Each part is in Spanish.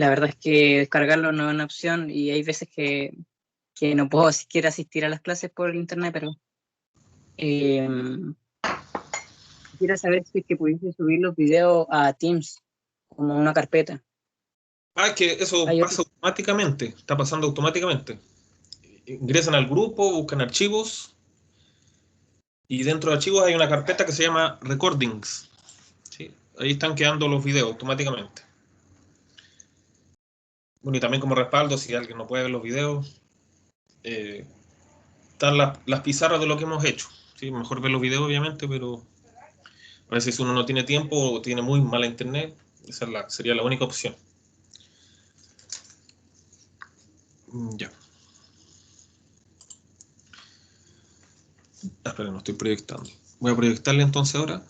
la verdad es que descargarlo no es una opción y hay veces que no puedo siquiera asistir a las clases por internet, pero eh, quisiera saber si es que pudiese subir los videos a Teams como una carpeta. Ah, que eso Hay pasa otro. automáticamente, está pasando automáticamente. Ingresan al grupo, buscan archivos y dentro de archivos hay una carpeta que se llama Recordings. ¿Sí? Ahí están quedando los videos automáticamente. Bueno, y también como respaldo, si alguien no puede ver los videos, están las pizarras de lo que hemos hecho. ¿Sí? Mejor ver los videos, obviamente, pero a veces uno no tiene tiempo o tiene muy mala internet, esa es sería la única opción. Ya. Ah, espera, no estoy proyectando. Voy a proyectarle entonces ahora.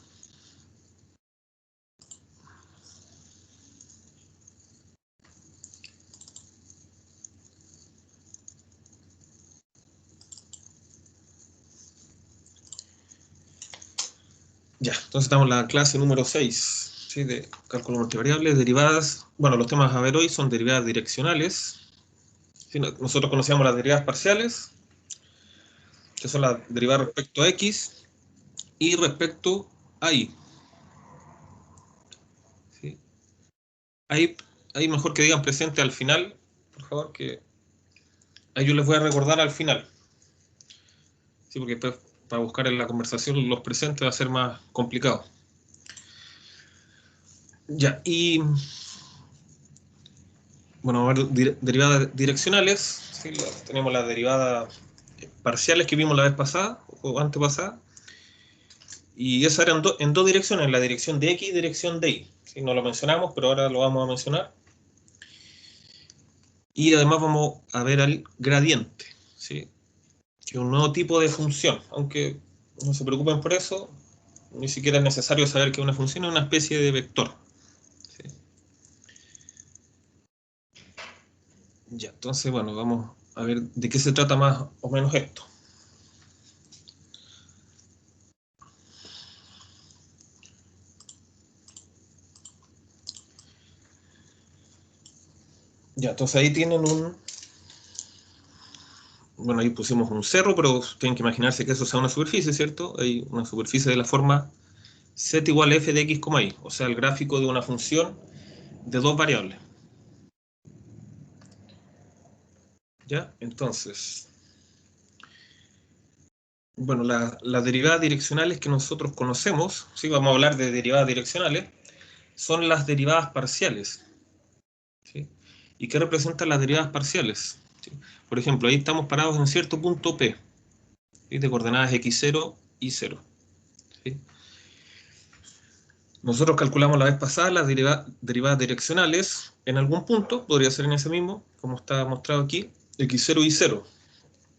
Ya, entonces estamos en la clase número 6, ¿sí? De cálculo multivariable, derivadas. Bueno, los temas a ver hoy son derivadas direccionales. ¿Sí? Nosotros conocíamos las derivadas parciales, que son las derivadas respecto a x y respecto a y. ¿Sí? Ahí mejor que digan presente al final, por favor, que ahí yo les voy a recordar al final. ¿Sí? Porque después, para buscar en la conversación los presentes va a ser más complicado. Ya, y bueno, a ver, derivadas direccionales. ¿Sí? Tenemos las derivadas parciales que vimos la vez pasada o antepasada. Y esas eran en dos direcciones, la dirección de x y dirección de y. ¿Sí? No lo mencionamos, pero ahora lo vamos a mencionar. Y además vamos a ver al gradiente, ¿sí? Que es un nuevo tipo de función. Aunque no se preocupen por eso, ni siquiera es necesario saber que una función es una especie de vector. ¿Sí? Ya, entonces, bueno, vamos a ver de qué se trata más o menos esto. Ya, entonces ahí tienen bueno, ahí pusimos un cerro, pero tienen que imaginarse que eso sea una superficie, ¿cierto? Hay una superficie de la forma z igual a f de x, y, o sea, el gráfico de una función de dos variables. ¿Ya? Entonces, bueno, las derivadas direccionales que nosotros conocemos, ¿sí? Vamos a hablar de derivadas direccionales, son las derivadas parciales. ¿Sí? ¿Y qué representan las derivadas parciales? ¿Sí? Por ejemplo, ahí estamos parados en cierto punto P, ¿sí? De coordenadas x0 y 0. ¿Sí? Nosotros calculamos la vez pasada las derivadas direccionales en algún punto, podría ser en ese mismo, como está mostrado aquí, x0 y 0.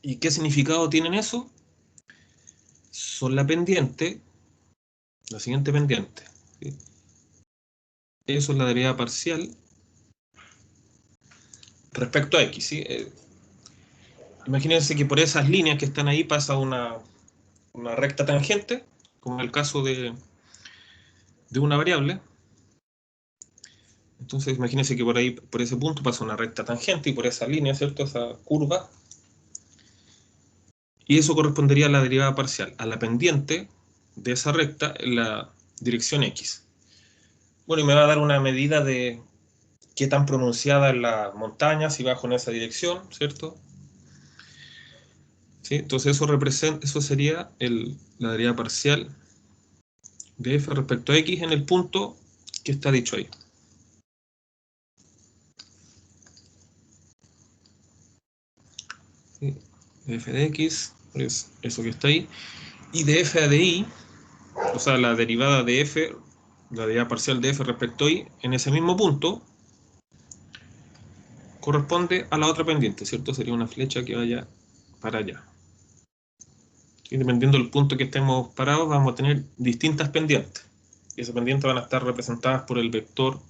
¿Y qué significado tienen eso? Son la pendiente, la siguiente pendiente. ¿Sí? Eso es la derivada parcial respecto a x. ¿Sí? Imagínense que por esas líneas que están ahí pasa una recta tangente, como en el caso de una variable. Entonces imagínense que por ahí, por ese punto pasa una recta tangente y por esa línea, ¿cierto? Esa curva. Y eso correspondería a la derivada parcial, a la pendiente de esa recta en la dirección x. Bueno, y me va a dar una medida de qué tan pronunciada es la montaña, si bajo en esa dirección, ¿cierto? ¿Sí? Entonces eso sería la derivada parcial de f respecto a x en el punto que está dicho ahí. ¿Sí? De f de x es eso que está ahí. Y de f a de y, o sea, la derivada de f, la derivada parcial de f respecto a y, en ese mismo punto, corresponde a la otra pendiente, ¿cierto? Sería una flecha que vaya para allá. Y dependiendo del punto que estemos parados, vamos a tener distintas pendientes. Y esas pendientes van a estar representadas por el vector,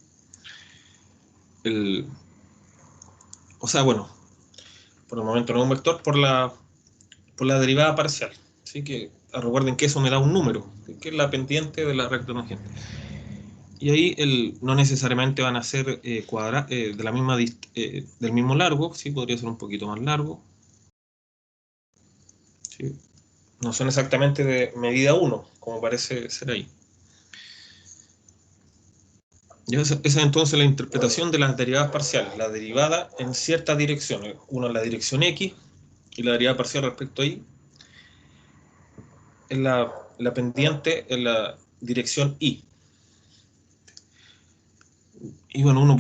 o sea, bueno, por el momento no es un vector, por la derivada parcial. Así que recuerden que eso me da un número, que es la pendiente de la recta tangente. Y ahí no necesariamente van a ser del mismo largo, ¿sí? Podría ser un poquito más largo. ¿Sí? No son exactamente de medida 1, como parece ser ahí. Esa es entonces la interpretación de las derivadas parciales. La derivada en ciertas direcciones. Una en la dirección X y la derivada parcial respecto a Y. En la pendiente en la dirección Y. Y bueno, uno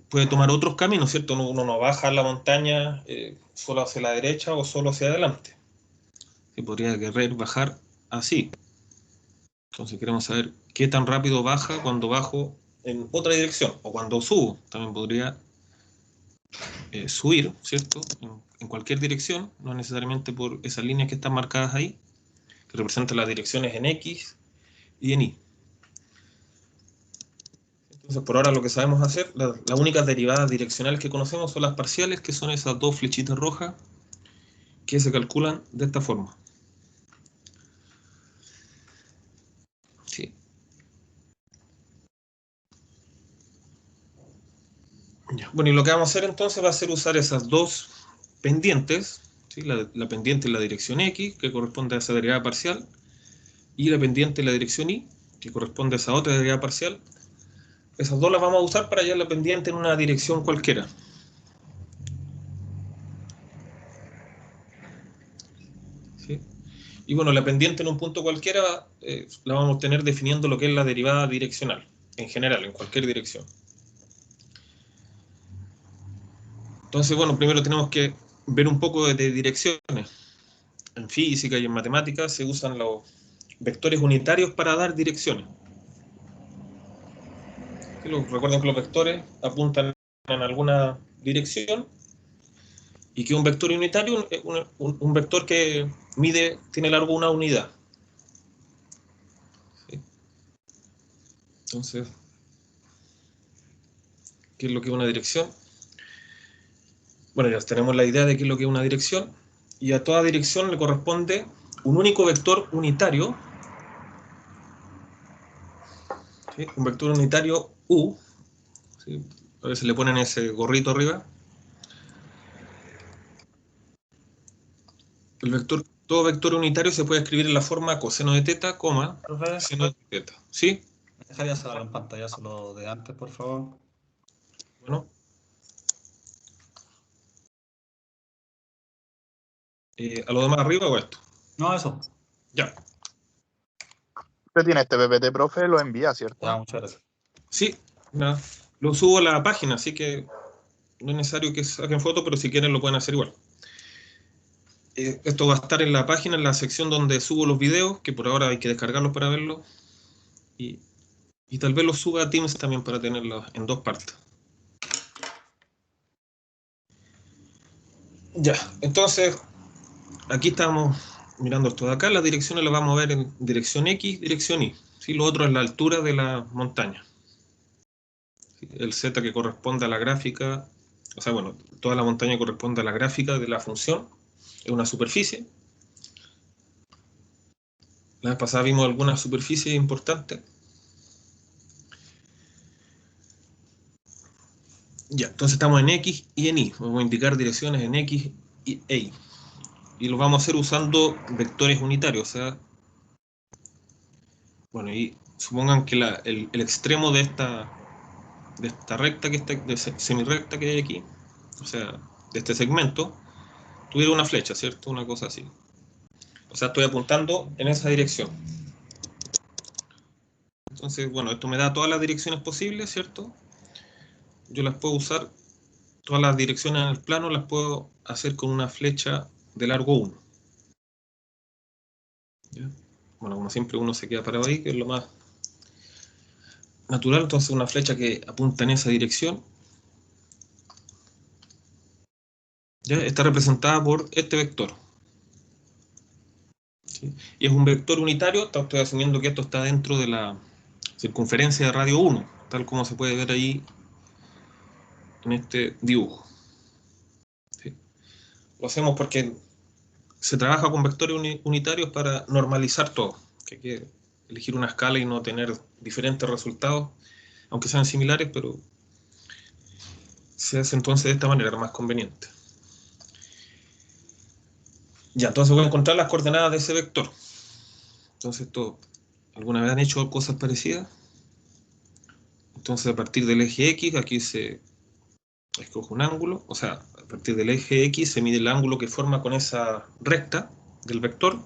puede tomar otros caminos, ¿cierto? Uno no baja la montaña solo hacia la derecha o solo hacia adelante. Se podría querer bajar así. Entonces queremos saber qué tan rápido baja cuando bajo en otra dirección. O cuando subo, también podría subir, ¿cierto? En cualquier dirección, no necesariamente por esas líneas que están marcadas ahí, que representan las direcciones en X y en Y. Entonces, por ahora lo que sabemos hacer, las únicas derivadas direccionales que conocemos son las parciales, que son esas dos flechitas rojas que se calculan de esta forma. Sí. Ya. Bueno, y lo que vamos a hacer entonces va a ser usar esas dos pendientes, ¿sí? La pendiente en la dirección X, que corresponde a esa derivada parcial, y la pendiente en la dirección Y, que corresponde a esa otra derivada parcial. Esas dos las vamos a usar para hallar la pendiente en una dirección cualquiera. ¿Sí? Y bueno, la pendiente en un punto cualquiera la vamos a obtener definiendo lo que es la derivada direccional, en general, en cualquier dirección. Entonces, bueno, primero tenemos que ver un poco de direcciones. En física y en matemáticas se usan los vectores unitarios para dar direcciones. Recuerden que los vectores apuntan en alguna dirección y que un vector unitario es un vector que tiene largo una unidad. ¿Sí? Entonces, ¿qué es lo que es una dirección? Bueno, ya tenemos la idea de qué es lo que es una dirección, y a toda dirección le corresponde un único vector unitario, ¿sí? Un vector unitario U, ¿sí? A veces le ponen ese gorrito arriba. Todo vector unitario se puede escribir en la forma coseno de teta, coma, Profe, seno de teta. ¿Sí? ¿me dejaría sacar en pantalla solo de antes, por favor? Bueno. ¿A lo demás arriba o esto? No, eso. Ya. Usted tiene este PPT, profe, lo envía, ¿cierto? Ya, muchas gracias. Sí, nada. Lo subo a la página, así que no es necesario que saquen foto, pero si quieren lo pueden hacer igual. Esto va a estar en la página, en la sección donde subo los videos, que por ahora hay que descargarlos para verlos. Y tal vez los suba a Teams también para tenerlos en dos partes. Ya, entonces, aquí estamos mirando esto de acá. Las direcciones las vamos a ver en dirección X, dirección Y. ¿Sí? Lo otro es la altura de la montaña. ¿Sí? El Z que corresponde a la gráfica, o sea, bueno, toda la montaña corresponde a la gráfica de la función. Es una superficie. La vez pasada vimos algunas superficies importantes. Ya, entonces estamos en X y en Y. Vamos a indicar direcciones en X y Y. Y lo vamos a hacer usando vectores unitarios. O sea, bueno, y supongan que el extremo de esta recta que está, de semirrecta que hay aquí, o sea, de este segmento, tuviera una flecha, ¿cierto? Una cosa así. O sea, estoy apuntando en esa dirección. Entonces, bueno, esto me da todas las direcciones posibles, ¿cierto? Yo las puedo usar, todas las direcciones en el plano las puedo hacer con una flecha de largo 1. ¿Ya? Bueno, como siempre uno se queda parado ahí, que es lo más natural, entonces una flecha que apunta en esa dirección, ¿ya? Está representada por este vector. ¿Sí? Y es un vector unitario, estoy asumiendo que esto está dentro de la circunferencia de radio 1, tal como se puede ver ahí en este dibujo. ¿Sí? Lo hacemos porque se trabaja con vectores unitarios para normalizar todo, que hay que elegir una escala y no tener diferentes resultados aunque sean similares, pero se hace entonces de esta manera, más conveniente. Ya, entonces voy a encontrar las coordenadas de ese vector. Entonces, ¿alguna vez han hecho cosas parecidas? Entonces, a partir del eje X, aquí se escoge un ángulo, o sea, a partir del eje X se mide el ángulo que forma con esa recta del vector.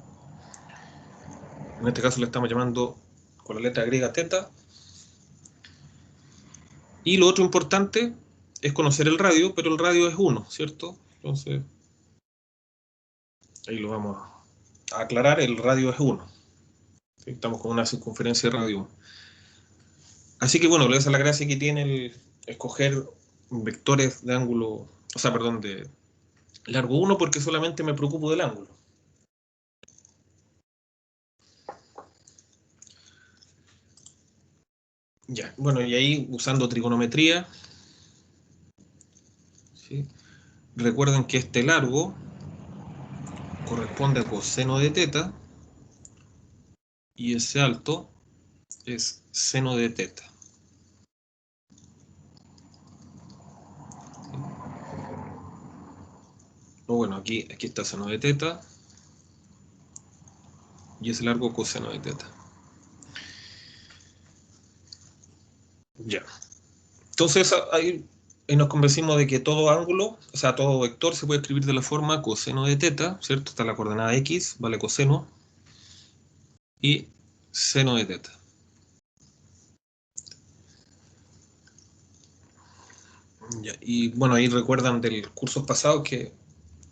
En este caso le estamos llamando con la letra griega teta. Y lo otro importante es conocer el radio, pero el radio es 1, ¿cierto? Entonces, ahí lo vamos a aclarar, el radio es 1. ¿Sí? Estamos con una circunferencia de radio 1. Así que bueno, esa es la gracia que tiene el escoger vectores de ángulo, o sea, perdón, de largo 1, porque solamente me preocupo del ángulo. Ya, bueno, y ahí usando trigonometría, ¿sí? Recuerden que este largo corresponde a coseno de teta y ese alto es seno de teta. O bueno, aquí está seno de teta y ese largo coseno de teta. Ya. Entonces ahí nos convencimos de que todo ángulo, o sea, todo vector se puede escribir de la forma coseno de teta, ¿cierto? Está la coordenada X, vale coseno, y seno de teta. Ya, y bueno, ahí recuerdan del curso pasado que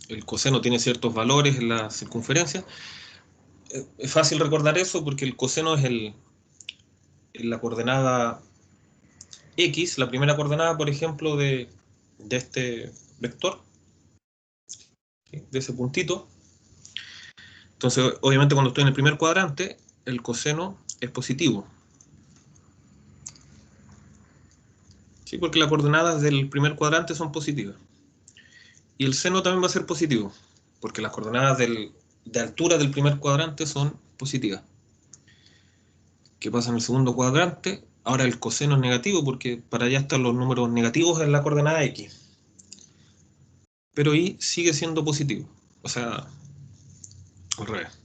el coseno tiene ciertos valores en la circunferencia. Es fácil recordar eso porque el coseno es la coordenada X, la primera coordenada, por ejemplo, de este vector, ¿sí? De ese puntito. Entonces, obviamente, cuando estoy en el primer cuadrante, el coseno es positivo. ¿Sí? Porque las coordenadas del primer cuadrante son positivas. Y el seno también va a ser positivo, porque las coordenadas de altura del primer cuadrante son positivas. ¿Qué pasa en el segundo cuadrante? Ahora el coseno es negativo, porque para allá están los números negativos en la coordenada X. Pero Y sigue siendo positivo. O sea, al revés.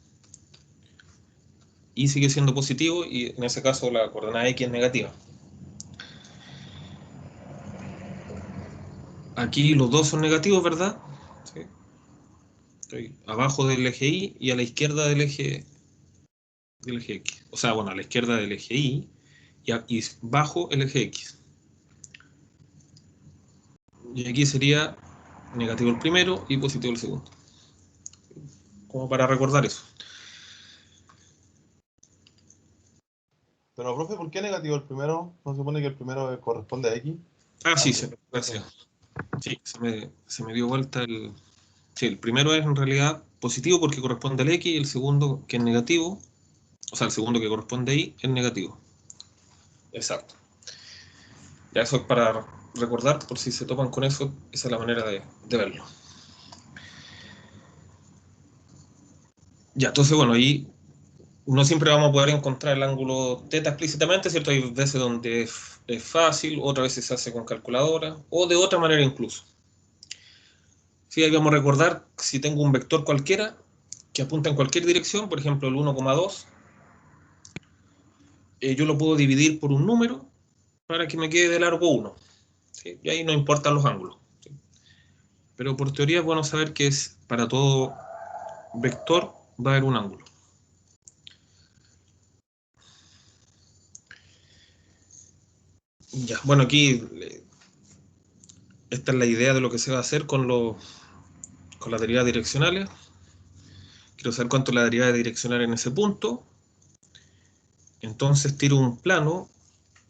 Y sigue siendo positivo y en ese caso la coordenada X es negativa. Aquí los dos son negativos, ¿verdad? ¿Sí? Estoy abajo del eje Y y a la izquierda del eje X. O sea, bueno, a la izquierda del eje Y y bajo el eje X. Y aquí sería negativo el primero y positivo el segundo. Como para recordar eso. Pero, profe, ¿por qué negativo el primero? ¿No se supone que el primero corresponde a X? Ah, sí, gracias. Sí, se me dio vuelta el... Sí, el primero es en realidad positivo porque corresponde al X y el segundo que es negativo, o sea, el segundo que corresponde a Y es negativo. Exacto. Ya eso es para recordar, por si se topan con eso, esa es la manera de verlo. Ya, entonces, bueno, ahí no siempre vamos a poder encontrar el ángulo teta explícitamente, ¿cierto? Hay veces donde es fácil, otras veces se hace con calculadora, o de otra manera incluso. Sí, ahí vamos a recordar, si tengo un vector cualquiera, que apunta en cualquier dirección, por ejemplo el 1,2, yo lo puedo dividir por un número para que me quede de largo 1. ¿Sí? Y ahí no importan los ángulos. ¿Sí? Pero por teoría es bueno saber que para todo vector va a haber un ángulo. Ya, bueno, aquí esta es la idea de lo que se va a hacer con las derivadas direccionales. Quiero saber cuánto es la derivada direccional en ese punto. Entonces tiro un plano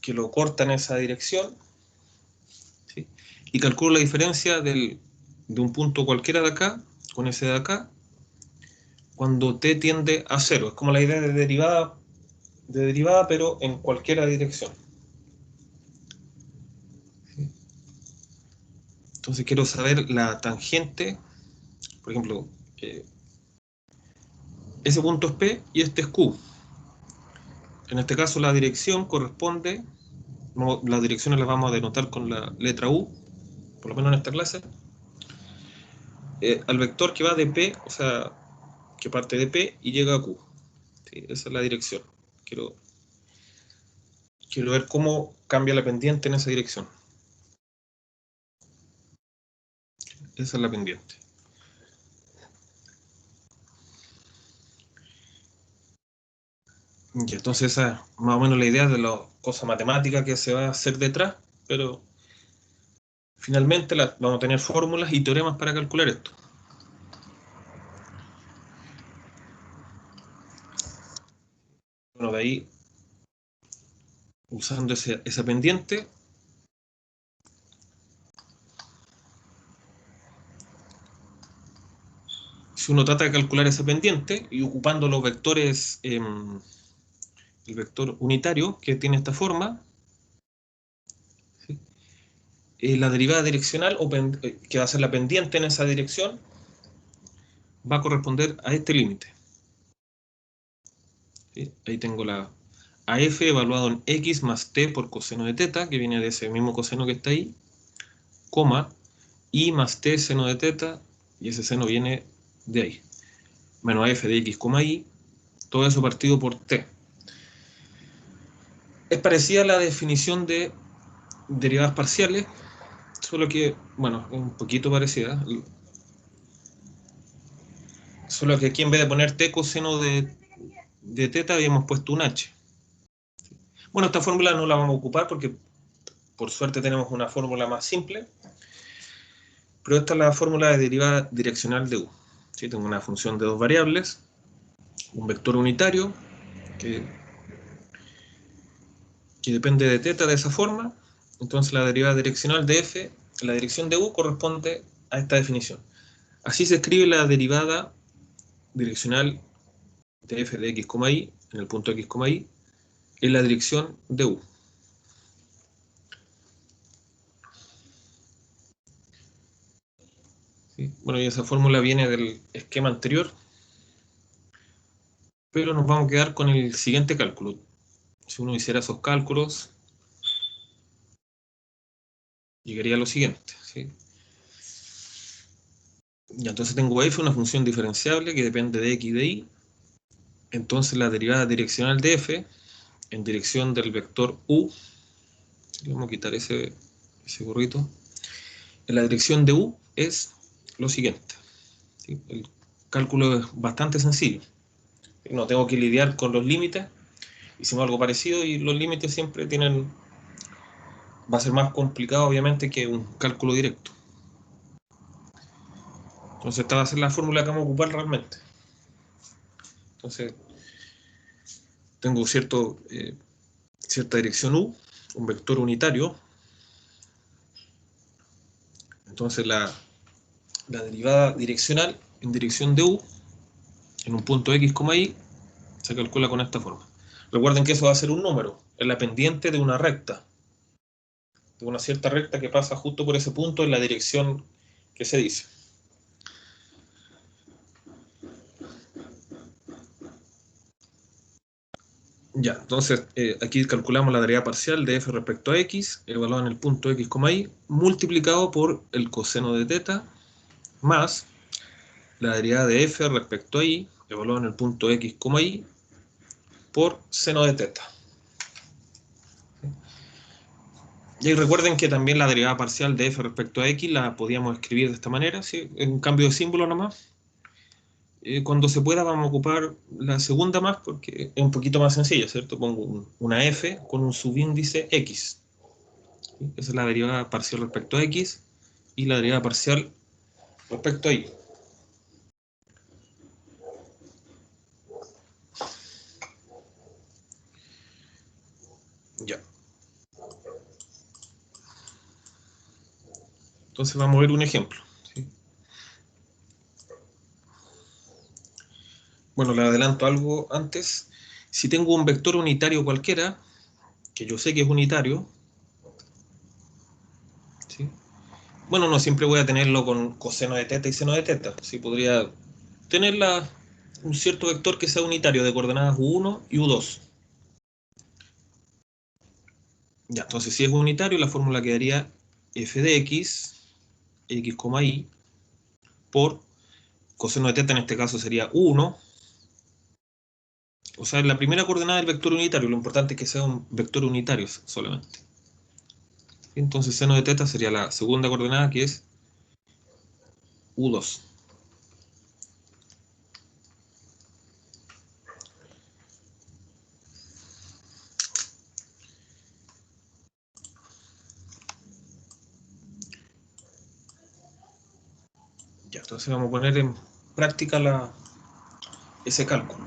que lo corta en esa dirección, ¿sí? Y calculo la diferencia de un punto cualquiera de acá con ese de acá cuando t tiende a 0. Es como la idea de derivada pero en cualquier dirección. ¿Sí? Entonces quiero saber la tangente, por ejemplo, ese punto es P y este es Q. En este caso la dirección corresponde las direcciones las vamos a denotar con la letra U, por lo menos en esta clase. Al vector que va de P, o sea, que parte de P y llega a Q. ¿Sí? Esa es la dirección. Quiero ver cómo cambia la pendiente en esa dirección. Esa es la pendiente. Y entonces esa es más o menos la idea de la cosa matemática que se va a hacer detrás, pero finalmente vamos a tener fórmulas y teoremas para calcular esto. Bueno, de ahí, usando esa pendiente, si uno trata de calcular esa pendiente y ocupando los vectores, el vector unitario que tiene esta forma, ¿sí? La derivada direccional, que va a ser la pendiente en esa dirección, va a corresponder a este límite. ¿Sí? Ahí tengo la AF evaluado en X más T por coseno de teta, que viene de ese mismo coseno que está ahí, coma, I más T seno de teta, y ese seno viene de ahí, menos AF de X, I, todo eso partido por T. Es parecida a la definición de derivadas parciales, solo que, bueno, es un poquito parecida. Solo que aquí en vez de poner T coseno de teta habíamos puesto un H. Bueno, esta fórmula no la vamos a ocupar porque por suerte tenemos una fórmula más simple, pero esta es la fórmula de derivada direccional de U. ¿Sí? Tengo una función de dos variables, un vector unitario que depende de teta de esa forma, entonces la derivada direccional de F, la dirección de U corresponde a esta definición. Así se escribe la derivada direccional de F de X, Y, en el punto X, Y, en la dirección de U. ¿Sí? Bueno, y esa fórmula viene del esquema anterior, pero nos vamos a quedar con el siguiente cálculo. Si uno hiciera esos cálculos, llegaría a lo siguiente. ¿Sí? Y entonces tengo f, una función diferenciable que depende de x y de y. Entonces la derivada direccional de f en dirección del vector u, vamos a quitar ese gorrito, en la dirección de u es lo siguiente. ¿Sí? El cálculo es bastante sencillo. No tengo que lidiar con los límites. Hicimos algo parecido y los límites siempre va a ser más complicado obviamente que un cálculo directo. Entonces esta va a ser la fórmula que vamos a ocupar realmente. Entonces tengo cierta dirección u, un vector unitario. Entonces la derivada direccional en dirección de u en un punto x, y se calcula con esta forma. Recuerden que eso va a ser un número, es la pendiente de una recta, de una cierta recta que pasa justo por ese punto en la dirección que se dice. Ya, entonces aquí calculamos la derivada parcial de f respecto a x, evaluada en el punto x, y, multiplicado por el coseno de teta, más la derivada de f respecto a y, evaluada en el punto x, y, por seno de teta. Y recuerden que también la derivada parcial de f respecto a x la podíamos escribir de esta manera, ¿sí? Es un cambio de símbolo nomás. Cuando se pueda vamos a ocupar la segunda más porque es un poquito más sencilla, ¿cierto? Pongo una f con un subíndice x. ¿Sí? Esa es la derivada parcial respecto a x y la derivada parcial respecto a y. Ya. Entonces vamos a ver un ejemplo. ¿Sí? Bueno, le adelanto algo antes. Si tengo un vector unitario cualquiera, que yo sé que es unitario, ¿sí? Bueno, no siempre voy a tenerlo con coseno de teta y seno de teta. Sí, podría tener un cierto vector que sea unitario de coordenadas u1 y u2. Ya, entonces si es unitario, la fórmula quedaría f de x, x, y, por coseno de teta, en este caso sería 1. O sea, la primera coordenada del vector unitario, lo importante es que sea un vector unitario solamente. Entonces seno de teta sería la segunda coordenada, que es U2. Ya, entonces vamos a poner en práctica ese cálculo.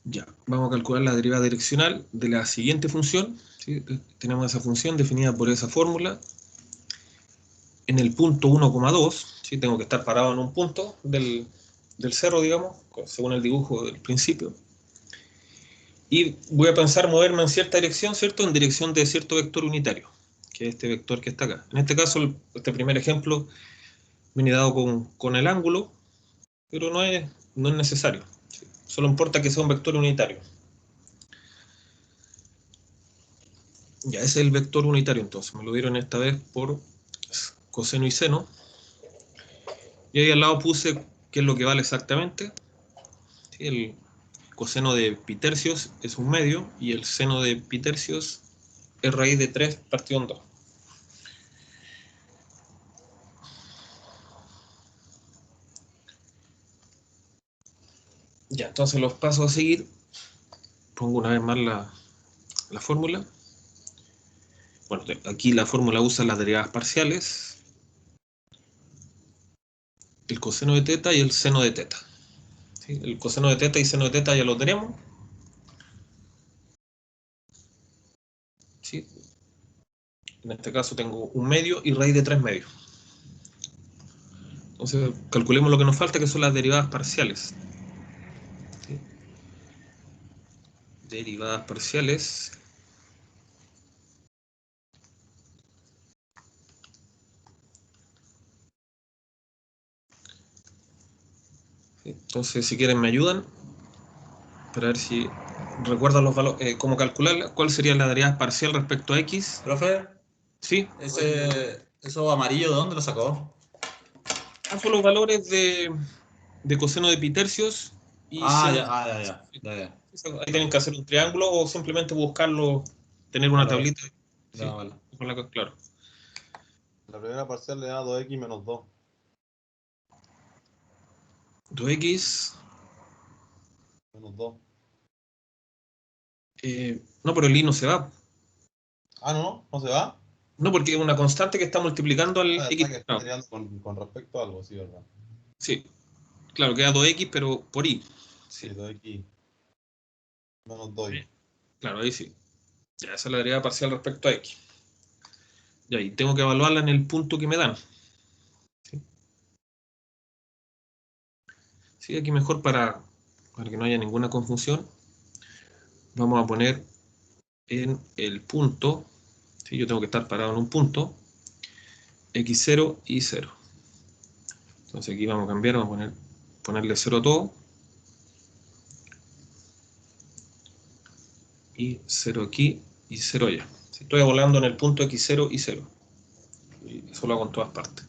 Ya, vamos a calcular la derivada direccional de la siguiente función. ¿Sí? Tenemos esa función definida por esa fórmula. En el punto 1,2, ¿sí? Tengo que estar parado en un punto del cerro, digamos, según el dibujo del principio. Y voy a pensar moverme en cierta dirección, ¿cierto? En dirección de cierto vector unitario, que es este vector que está acá. En este caso, este primer ejemplo viene dado con el ángulo, pero no es necesario. ¿Sí? Solo importa que sea un vector unitario. Ya, ese es el vector unitario, entonces. Me lo dieron esta vez por coseno y seno. Y ahí al lado puse qué es lo que vale exactamente. ¿Sí? El coseno de pi tercios es 1/2 y el seno de pi tercios es raíz de 3 partido en 2. Ya, entonces los pasos a seguir. Pongo una vez más la fórmula. Bueno, aquí la fórmula usa las derivadas parciales, el coseno de teta y el seno de teta. ¿Sí? El coseno de teta y seno de teta ya lo tenemos. ¿Sí? En este caso tengo 1/2 y raíz de 3/2. Entonces calculemos lo que nos falta, que son las derivadas parciales. ¿Sí? Derivadas parciales. ¿Sí? Entonces, si quieren me ayudan para ver si recuerdan los valores, cómo calcularla. ¿Cuál sería la derivada parcial respecto a x? Profe, ¿Sí? eso amarillo, ¿de dónde lo sacó? Son los valores de coseno de pi tercios y Ah, seno ya, de... ya. Ahí tienen que hacer un triángulo o simplemente buscarlo, tener una Vale, vale. tablita. Ya, ¿Sí? vale. Claro. La primera parcial le da 2x menos 2. 2x. Menos 2. No, pero el i no se va. Ah, no se va. No, porque es una constante que está multiplicando al Ah, ya está, x que está cuadrado. derivando con respecto a algo, sí, ¿verdad? Sí, claro, queda 2x, pero por i. Sí, Sí. 2x menos 2y. Claro, ahí sí. Ya, esa es la derivada parcial respecto a x. Y ahí tengo que evaluarla en el punto que me dan. Sí, sí, aquí mejor para que no haya ninguna confusión. Vamos a poner en el punto, ¿sí? Yo tengo que estar parado en un punto, x0 y 0. Entonces aquí vamos a cambiar, vamos a ponerle 0 a todo. Y 0 aquí y 0 allá. Estoy volando en el punto x0 y 0. Y eso lo hago en todas partes.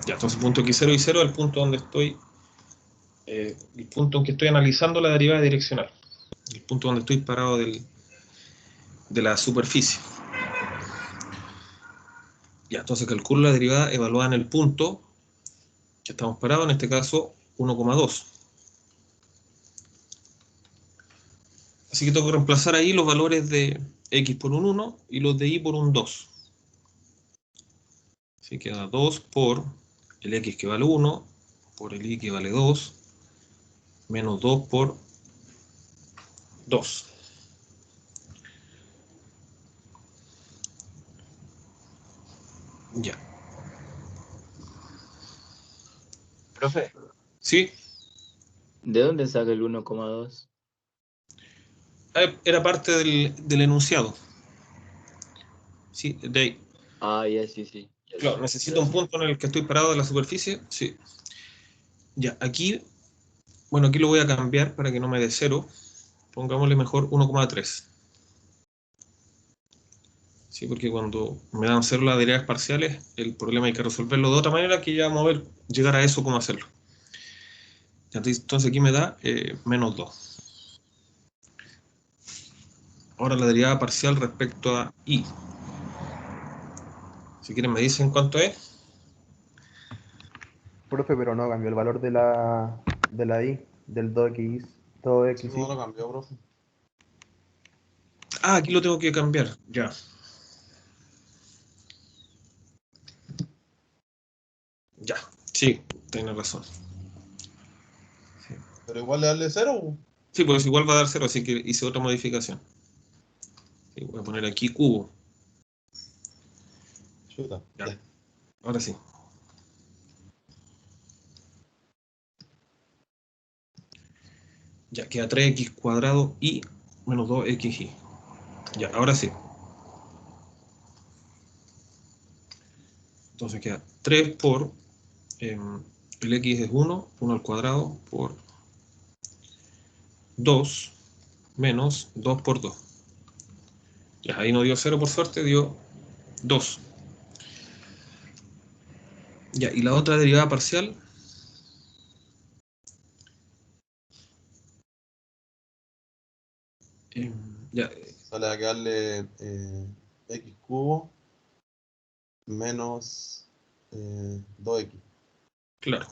Ya, entonces punto x0 y 0 es el punto donde estoy, el punto en que estoy analizando la derivada direccional. El punto donde estoy parado de la superficie. Ya, entonces calculo la derivada evaluada en el punto que estamos parados, en este caso 1,2. Así que tengo que reemplazar ahí los valores de x por un 1 y los de y por un 2. Así queda 2 por el x que vale 1, por el y que vale 2, menos 2 por 2. Ya. Profe, ¿Sí? ¿de dónde saca el 1,2? Era parte del enunciado. Sí, de ahí. Ah, ya, sí, sí. Ya Claro, sí. necesito un punto en el que estoy parado de la superficie. Sí. Ya, aquí, bueno, aquí lo voy a cambiar para que no me dé 0. Pongámosle mejor 1,3. Sí, porque cuando me dan 0 las derivas parciales, el problema hay que resolverlo de otra manera, que ya vamos a ver llegar a eso, cómo hacerlo. Entonces aquí me da menos 2. Ahora la derivada parcial respecto a y. Si quieren me dicen cuánto es. Profe, pero no cambió el valor de la i, del 2x, Sí, 2x, no lo cambió, profe. Ah, aquí lo tengo que cambiar, ya. Ya, sí, tiene razón. Pero igual le darle 0. Sí, pues igual va a dar 0, así que hice otra modificación. Sí, voy a poner aquí cubo. Chuta. Ya, Ya. ahora sí. Ya, queda 3x cuadrado y menos 2xy. Ya, ahora sí. Entonces queda 3 por, el x es 1, 1 al cuadrado por 2 menos 2 por 2. Ya, ahí no dio 0 por suerte, dio 2. Ya, y la otra derivada parcial. Ya, Sale a quedarle x cubo menos 2x. claro.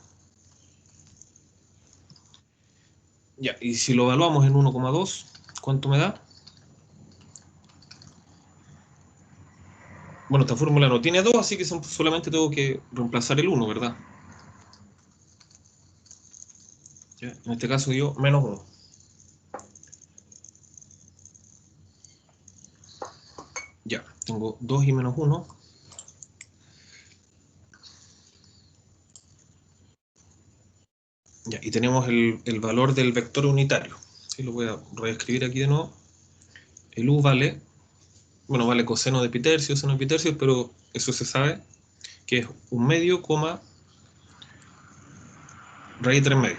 Ya, y si lo evaluamos en 1,2, ¿cuánto me da? Bueno, esta fórmula no tiene 2, así que solamente tengo que reemplazar el 1, ¿verdad? Ya, en este caso dio menos 1. Ya, tengo 2 y menos 1. Ya, y tenemos el valor del vector unitario. Sí, lo voy a reescribir aquí de nuevo. El u vale, bueno, vale coseno de pi tercios, seno de pi tercios, pero eso se sabe, que es 1/2, raíz de 3/2.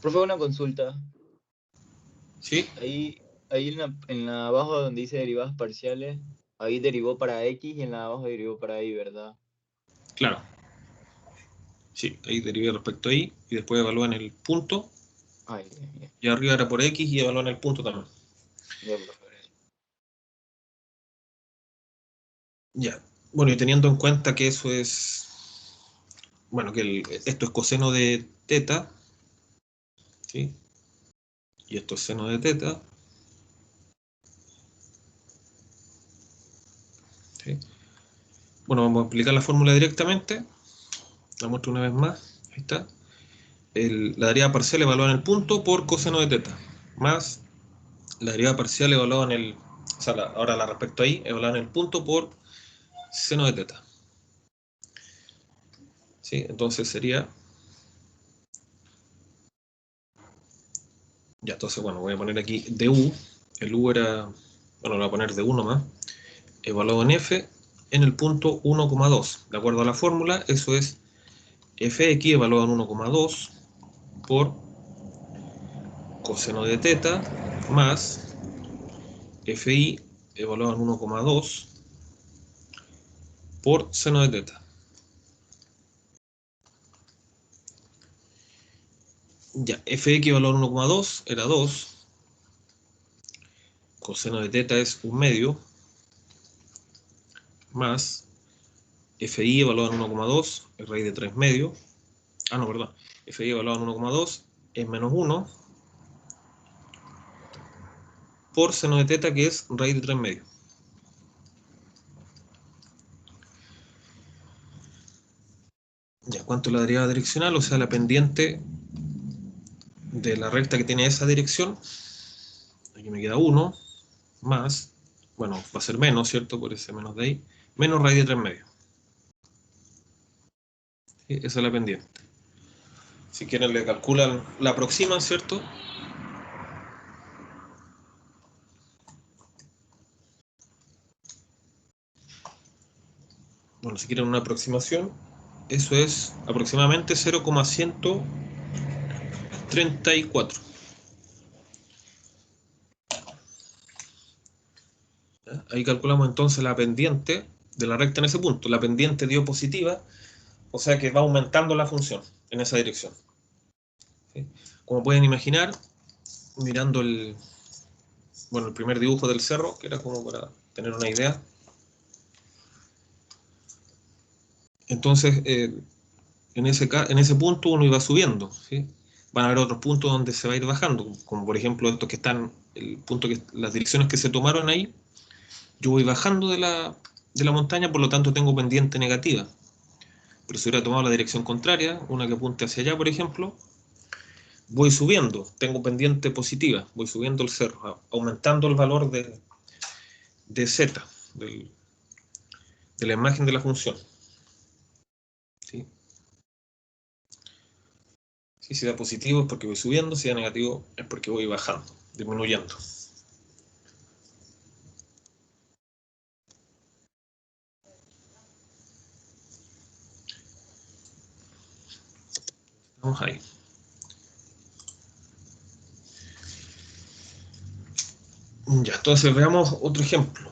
Profe, una consulta. ¿Sí? Ahí en la abajo donde dice derivadas parciales, ahí derivó para X y en la de abajo derivó para Y, ¿verdad? Claro. Sí, ahí derivé respecto a y, y después evalúan el punto, Ay, ya, ya, y arriba era por x y evalúan el punto también. ya, profe. Ya. Bueno, y teniendo en cuenta que eso es, bueno, que esto es coseno de teta, ¿sí? Y esto es seno de teta, ¿sí? Bueno, vamos a aplicar la fórmula directamente. La muestro una vez más. Ahí está. La derivada parcial evaluada en el punto por coseno de teta, más la derivada parcial evaluada en el, o sea, ahora la respecto ahí, evaluada en el punto por seno de teta. ¿Sí? Entonces sería, ya, entonces, bueno, voy a poner aquí du, el u era, bueno, lo voy a poner du nomás, evaluado en f en el punto 1,2. De acuerdo a la fórmula, eso es fx evaluado en 1,2 por coseno de teta más fi evaluado en 1,2 por seno de teta. Ya, fx evaluado en 1,2 era 2, coseno de teta es 1/2, más fi evaluado en 1,2 es raíz de 3/2. Ah, no, perdón. Fi evaluado en 1,2 es menos 1 por seno de teta, que es raíz de 3/2. Ya, ¿cuánto es la derivada direccional? O sea, la pendiente de la recta que tiene esa dirección. Aquí me queda 1 más, bueno, va a ser menos, ¿cierto? Por ese menos de ahí. Menos raíz de 3/2. ¿Sí? Esa es la pendiente. Si quieren le calculan, la aproximan, ¿cierto? bueno, si quieren una aproximación, eso es aproximadamente 0,134. Ahí calculamos entonces la pendiente de la recta en ese punto. La pendiente dio positiva, o sea que va aumentando la función en esa dirección. ¿Sí? Como pueden imaginar, mirando el primer dibujo del cerro, que era como para tener una idea. Entonces, en ese punto uno iba subiendo, ¿sí? Van a haber otros puntos donde se va a ir bajando, como por ejemplo estos que están, las direcciones que se tomaron ahí. Yo voy bajando de la montaña, por lo tanto tengo pendiente negativa. Pero si hubiera tomado la dirección contraria, una que apunte hacia allá, por ejemplo, voy subiendo, tengo pendiente positiva, voy subiendo el cerro, aumentando el valor de z, de la imagen de la función. ¿Sí? Si da positivo es porque voy subiendo, si da negativo es porque voy bajando, disminuyendo. Vamos ahí. Ya, entonces veamos otro ejemplo.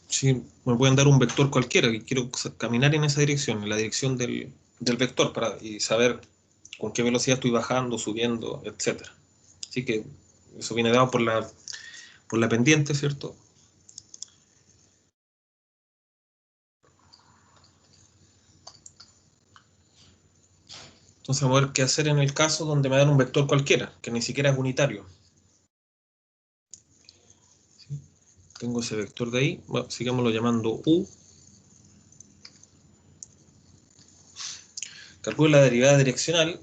Si me pueden dar un vector cualquiera, que quiero caminar en esa dirección, en la dirección del vector, y saber con qué velocidad estoy bajando, subiendo, etc. Así que eso viene dado por la pendiente, ¿cierto? Entonces vamos a ver qué hacer en el caso donde me dan un vector cualquiera, que ni siquiera es unitario. ¿Sí? Tengo ese vector de ahí, bueno, sigámoslo llamando U. Calculo la derivada direccional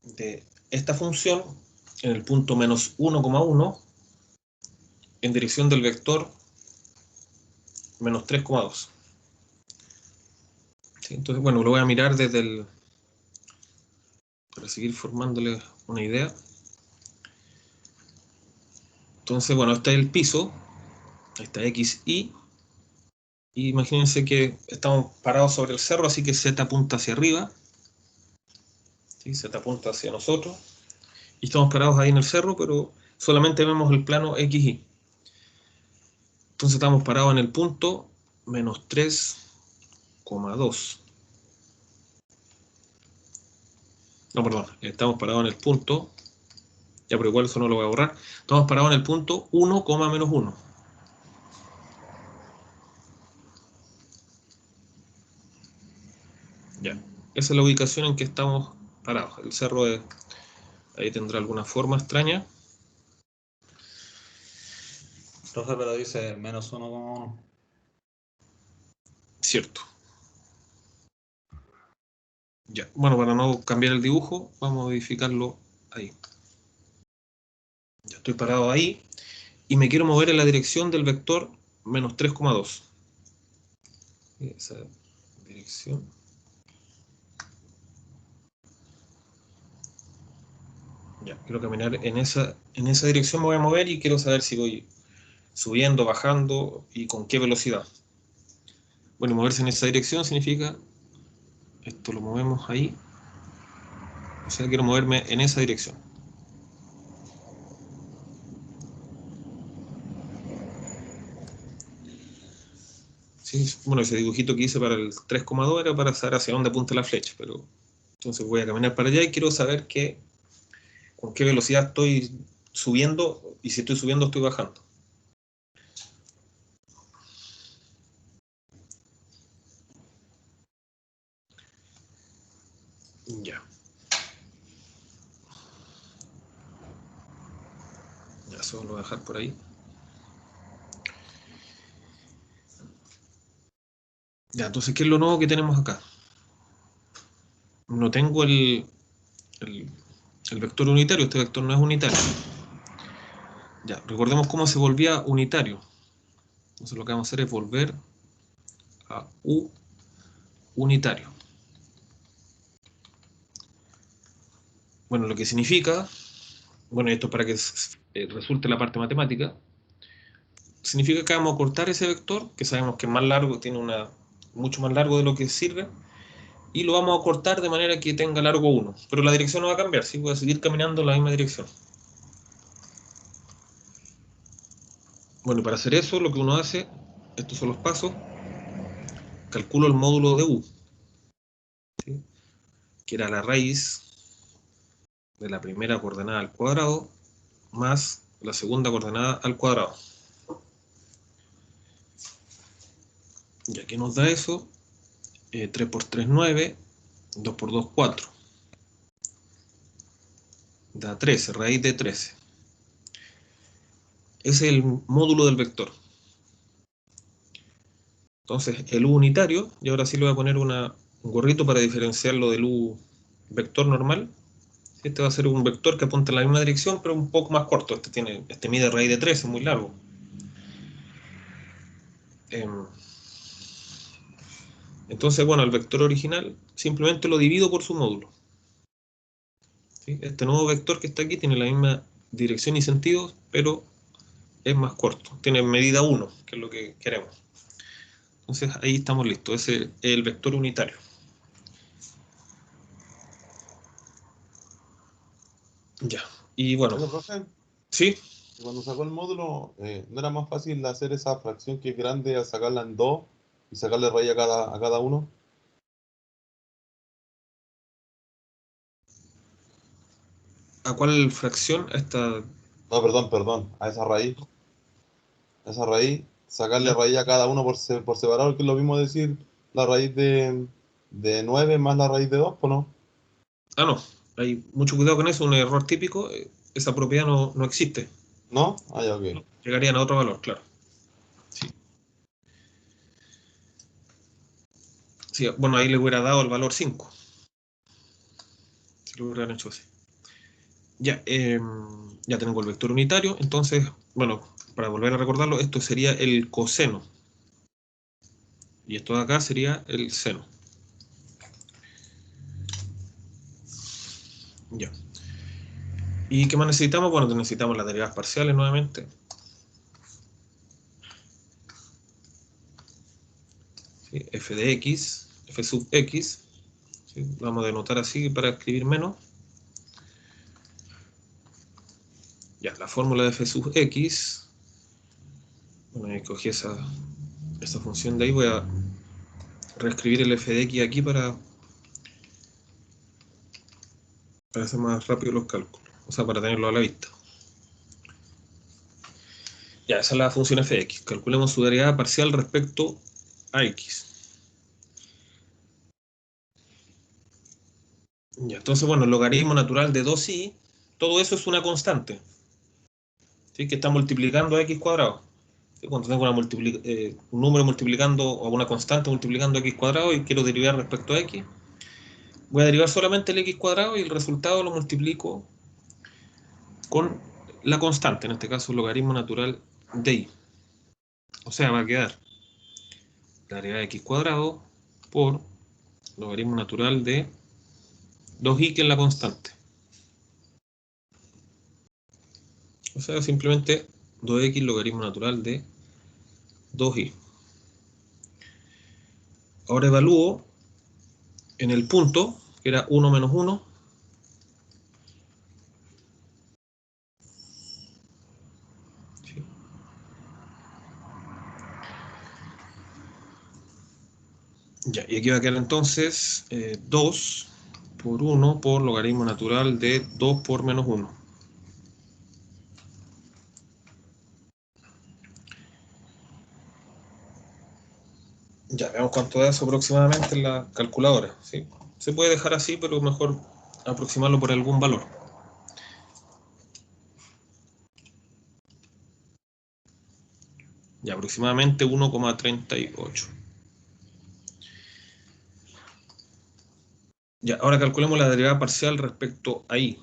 de esta función en el punto menos 1,1 en dirección del vector menos 3,2. ¿Sí? Entonces, bueno, lo voy a mirar desde para seguir formándole una idea. Entonces, bueno, este es el piso, ahí está XY, y imagínense que estamos parados sobre el cerro, así que Z apunta hacia arriba, ¿sí? Z apunta hacia nosotros, y estamos parados ahí en el cerro, pero solamente vemos el plano XY. Entonces estamos parados en el punto menos 3,2. No, perdón, estamos parados en el punto, ya, pero igual eso no lo voy a borrar. Estamos parados en el punto 1, menos 1. Ya, esa es la ubicación en que estamos parados. El cerro ahí tendrá alguna forma extraña. Profe, pero dice menos 1,1. Cierto. Ya, bueno, para no cambiar el dibujo, vamos a modificarlo ahí. Ya estoy parado ahí y me quiero mover en la dirección del vector menos 3,2. Esa dirección. Ya, quiero caminar en esa dirección, me voy a mover y quiero saber si voy subiendo, bajando y con qué velocidad. Bueno, moverse en esa dirección significa, esto lo movemos ahí, o sea, quiero moverme en esa dirección. Sí, bueno, ese dibujito que hice para el 3,2 era para saber hacia dónde apunta la flecha, pero entonces voy a caminar para allá y quiero saber con qué velocidad estoy subiendo y si estoy subiendo o estoy bajando. Ya. Ya, eso lo voy a dejar por ahí. Ya, entonces, ¿qué es lo nuevo que tenemos acá? No tengo el vector unitario, este vector no es unitario. Ya, recordemos cómo se volvía unitario. Entonces lo que vamos a hacer es volver a U unitario. Bueno, lo que significa, bueno, esto es para que resulte la parte matemática, significa que vamos a cortar ese vector, que sabemos que es más largo, tiene mucho más largo de lo que sirve, y lo vamos a cortar de manera que tenga largo 1. Pero la dirección no va a cambiar, ¿sí? Voy a seguir caminando en la misma dirección. Bueno, y para hacer eso, lo que uno hace, estos son los pasos, calculo el módulo de u, ¿sí? Que era la raíz de la primera coordenada al cuadrado más la segunda coordenada al cuadrado. Y aquí nos da eso, 3 por 3, 9, 2 por 2, 4. Da 13, raíz de 13. Ese es el módulo del vector. Entonces, el u unitario, y ahora sí le voy a poner un gorrito para diferenciarlo del u vector normal. Este va a ser un vector que apunta en la misma dirección, pero un poco más corto. Este mide raíz de 13, muy largo. Entonces, bueno, el vector original simplemente lo divido por su módulo. ¿Sí? Este nuevo vector que está aquí tiene la misma dirección y sentido, pero es más corto. Tiene medida 1, que es lo que queremos. Entonces, ahí estamos listos. Ese es el vector unitario. Ya. Y bueno, Oye, profe, ¿sí? cuando sacó el módulo, ¿no era más fácil hacer esa fracción que es grande a sacarla en 2 y sacarle raíz a cada uno? ¿A cuál fracción? Esta. No, perdón, a esa raíz. Esa raíz, sacarle ¿Ya? raíz a cada uno por separado, que es lo mismo decir la raíz de 9 más la raíz de 2, pues no. Ah, no. Hay mucho cuidado con eso, un error típico. Esa propiedad no existe. ¿No? Ah, ya, ok. Llegarían a otro valor, claro. Sí. Sí, bueno, ahí le hubiera dado el valor 5. Si lo hubieran hecho así. Ya, ya tengo el vector unitario. Entonces, bueno, para volver a recordarlo, esto sería el coseno. Y esto de acá sería el seno. Ya. ¿Y qué más necesitamos? Bueno, necesitamos las derivadas parciales nuevamente. ¿Sí? F de x, f sub x. ¿Sí? Vamos a denotar así para escribir menos. Ya, la fórmula de f sub x. Bueno, escogí esa función de ahí. Voy a reescribir el f de x aquí para hacer más rápido los cálculos. O sea, para tenerlo a la vista. Ya, esa es la función f de x. Calculemos su derivada parcial respecto a x. Ya, entonces, bueno, el logaritmo natural de 2i, todo eso es una constante, ¿sí? Que está multiplicando a x cuadrado. ¿Sí? Cuando tengo un número multiplicando, o una constante multiplicando a x cuadrado y quiero derivar respecto a x, voy a derivar solamente el x cuadrado y el resultado lo multiplico con la constante, en este caso el logaritmo natural de y. O sea, va a quedar la derivada de x cuadrado por logaritmo natural de 2i, que es la constante. O sea, simplemente 2x logaritmo natural de 2i. Ahora evalúo en el punto, que era 1 menos 1. ¿Sí? Ya, y aquí va a quedar entonces 2 por 1 por logaritmo natural de 2 por menos 1. Ya, veamos cuánto da eso aproximadamente en la calculadora. ¿Sí? Se puede dejar así, pero mejor aproximarlo por algún valor. Ya, aproximadamente 1,38. Ya, ahora calculemos la derivada parcial respecto a y.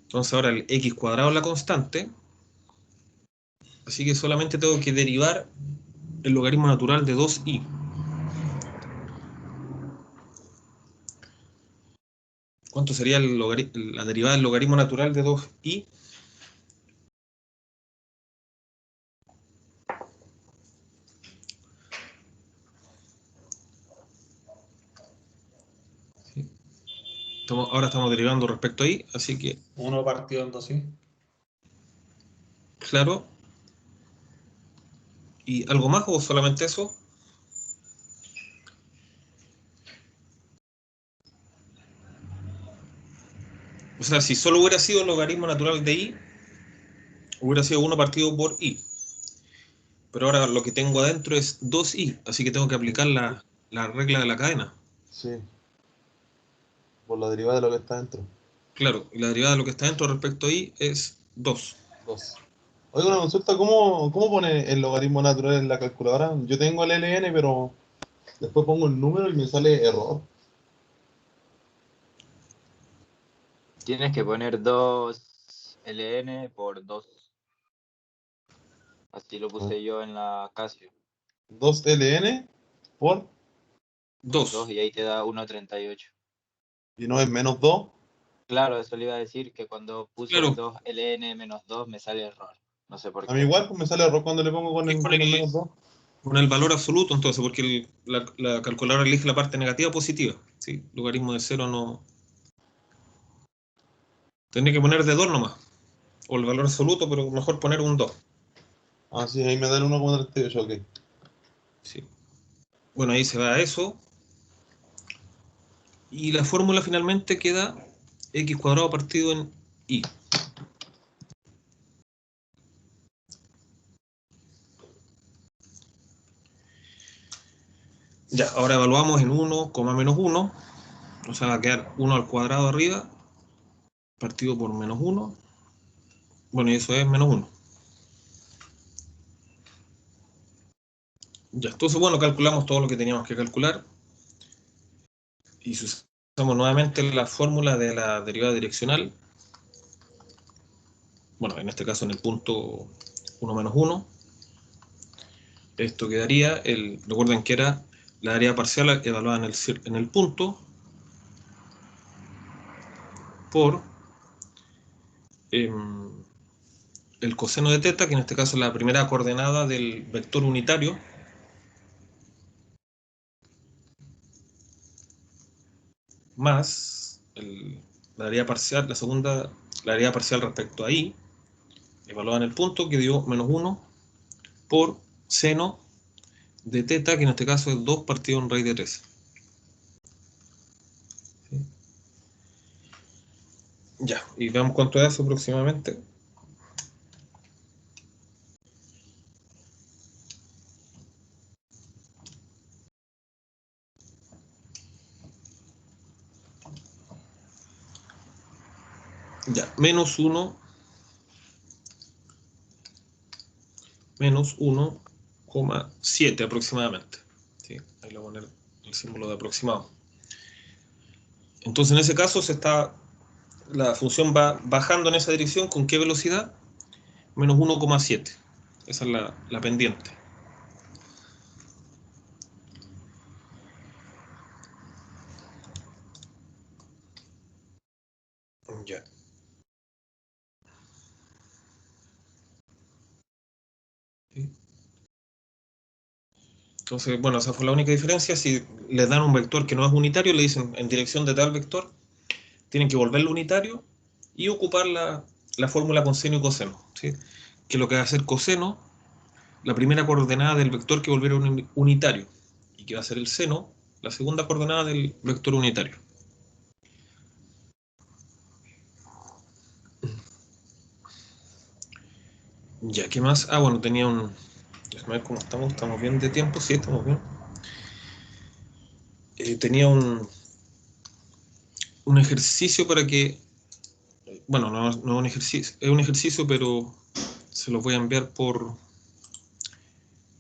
Entonces ahora el x cuadrado es la constante, así que solamente tengo que derivar el logaritmo natural de 2i. ¿Cuánto sería la derivada del logaritmo natural de 2i? Sí. Ahora estamos derivando respecto a i, así que... 1 partido en 2i. Claro. ¿Y algo más o solamente eso? O sea, si solo hubiera sido el logaritmo natural de i, hubiera sido 1 partido por i. Pero ahora lo que tengo adentro es 2i, así que tengo que aplicar la regla de la cadena. Sí. Por la derivada de lo que está dentro. Claro, y la derivada de lo que está dentro respecto a i es 2. 2. Oiga, una consulta, ¿cómo pone el logaritmo natural en la calculadora? Yo tengo el ln, pero después pongo el número y me sale error. Tienes que poner 2 ln por 2. Así lo puse yo en la Casio. 2 ln por 2. Y ahí te da 1,38. y no es menos 2. Claro, eso le iba a decir, que cuando puse Claro. 2 ln menos 2 me sale error. No sé por A qué. mí igual pues me sale error cuando le pongo con Es el, con con el el- menos 2. Con el valor absoluto, entonces, porque la calculadora elige la parte negativa o positiva. ¿Sí? Logaritmo de 0 no... Tendría que poner de 2 nomás. O el valor absoluto, pero mejor poner un 2. Ah, sí, ahí me da el 1,38, ok. Sí. Bueno, ahí se va eso. Y la fórmula finalmente queda x cuadrado partido en y. Ya, ahora evaluamos en 1, menos 1. O sea, va a quedar 1 al cuadrado arriba, partido por menos 1. Bueno, y eso es menos 1. Ya, entonces, bueno, calculamos todo lo que teníamos que calcular. Y usamos nuevamente la fórmula de la derivada direccional. Bueno, en este caso en el punto 1 menos 1. Esto quedaría, recuerden que era la derivada parcial evaluada en el punto por el coseno de teta, que en este caso es la primera coordenada del vector unitario, más la derivada parcial, la derivada parcial respecto a i, evaluada en el punto, que dio menos 1 por seno de teta, que en este caso es 2 partido en raíz de 13. ¿Sí? Ya, y veamos cuánto es eso aproximadamente. Ya, menos 1,7 aproximadamente. ¿Sí? Ahí le voy a poner el símbolo de aproximado. Entonces, en ese caso, la función va bajando en esa dirección. ¿Con qué velocidad? Menos 1,7. Esa es la pendiente. Ya. ¿Sí? Entonces, bueno, esa fue la única diferencia. Si les dan un vector que no es unitario, le dicen en dirección de tal vector, tienen que volverlo unitario y ocupar la fórmula con seno y coseno. ¿Sí? Que lo que va a hacer coseno, la primera coordenada del vector que volvieron unitario, y que va a ser el seno, la segunda coordenada del vector unitario. Ya, ¿qué más? Ah, bueno, tenía un... Déjame ver cómo estamos. ¿Estamos bien de tiempo? Sí, estamos bien. Tenía un ejercicio para que... Bueno, no es un ejercicio, es un ejercicio, pero se los voy a enviar por...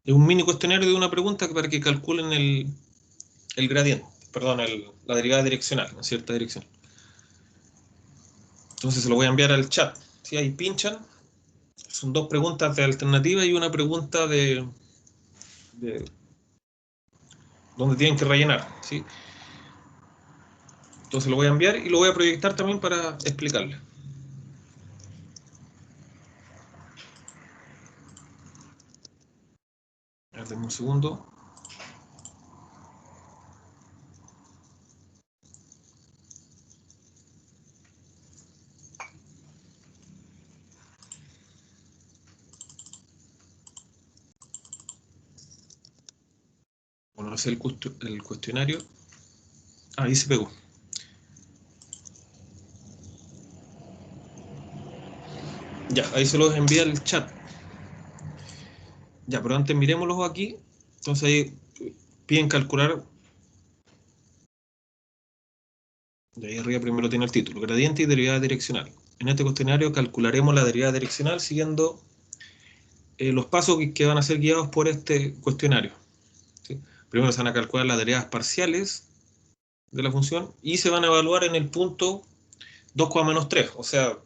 Es un mini cuestionario de una pregunta para que calculen el gradiente, perdón, la derivada direccional en cierta dirección. Entonces se lo voy a enviar al chat. ¿Sí? Ahí pinchan. Son 2 preguntas de alternativa y una pregunta de donde tienen que rellenar. ¿Sí? Entonces lo voy a enviar y lo voy a proyectar también para explicarle. A ver, denme un segundo. Bueno, ese es el cuestionario. Ahí se pegó. Ya, ahí se los envía el chat. Ya, pero antes miremoslos aquí. Entonces ahí piden calcular. De ahí arriba primero tiene el título, gradiente y derivada direccional. En este cuestionario calcularemos la derivada direccional siguiendo los pasos que van a ser guiados por este cuestionario. ¿Sí? Primero se van a calcular las derivadas parciales de la función y se van a evaluar en el punto 2,-3. O sea,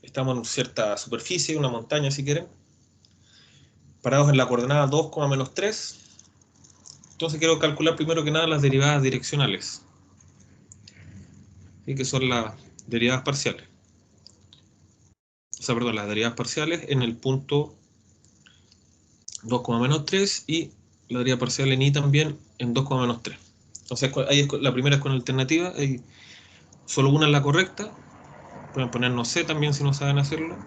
estamos en cierta superficie, una montaña si quieren, parados en la coordenada 2,-3. Entonces quiero calcular primero que nada las derivadas direccionales, ¿sí? Que son las derivadas parciales. O sea, perdón, las derivadas parciales en el punto 2,-3 y la derivada parcial en y también en 2,-3. Entonces ahí la primera es con alternativa, ahí solo una es la correcta. Pueden poner no sé también si no saben hacerlo.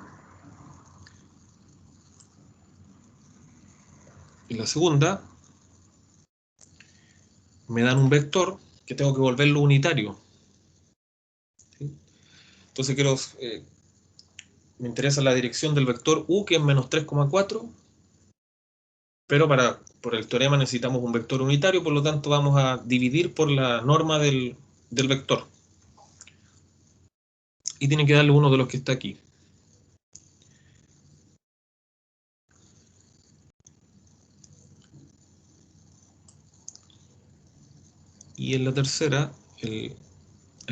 Y la segunda, me dan un vector que tengo que volverlo unitario. ¿Sí? Entonces me interesa la dirección del vector u, que es -3,4, pero por el teorema necesitamos un vector unitario, por lo tanto vamos a dividir por la norma del vector. Y tiene que darle uno de los que está aquí. Y en la tercera, el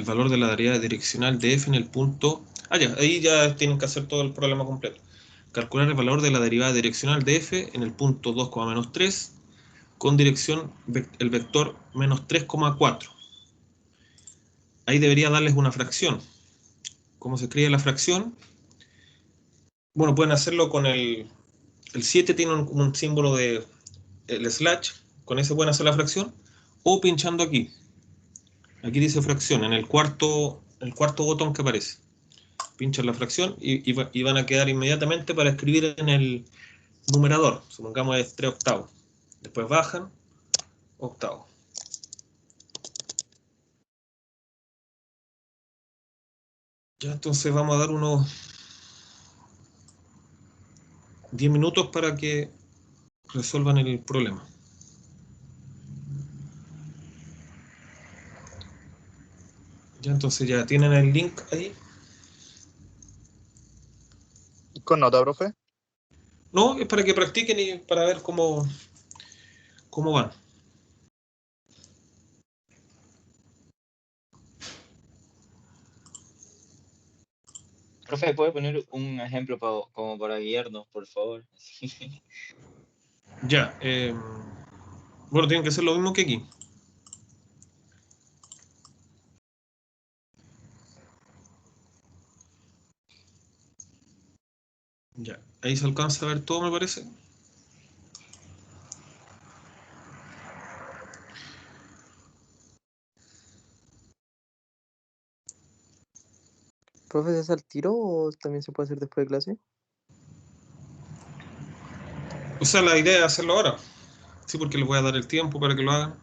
valor de la derivada direccional de f en el punto... ya, ahí ya tienen que hacer todo el problema completo. Calcular el valor de la derivada direccional de f en el punto 2,-3 con dirección el vector -3,4. Ahí debería darles una fracción. ¿Cómo se escribe la fracción? Bueno, pueden hacerlo con el 7 tiene un símbolo de el slash, con ese pueden hacer la fracción, o pinchando aquí. Aquí dice fracción, en el cuarto botón que aparece. Pinchan la fracción y van a quedar inmediatamente para escribir en el numerador. Supongamos es 3/8. Después bajan, octavo. Ya, entonces vamos a dar unos 10 minutos para que resuelvan el problema. Ya, entonces ya tienen el link ahí. ¿Con nota, profe? No, es para que practiquen y para ver cómo van. Profe, ¿puede poner un ejemplo como para guiarnos, por favor? Ya, bueno, tienen que hacer lo mismo que aquí. Ya, ahí se alcanza a ver todo, me parece. ¿Profe, se hace al tiro o también se puede hacer después de clase? O sea, la idea es hacerlo ahora. Sí, porque les voy a dar el tiempo para que lo hagan.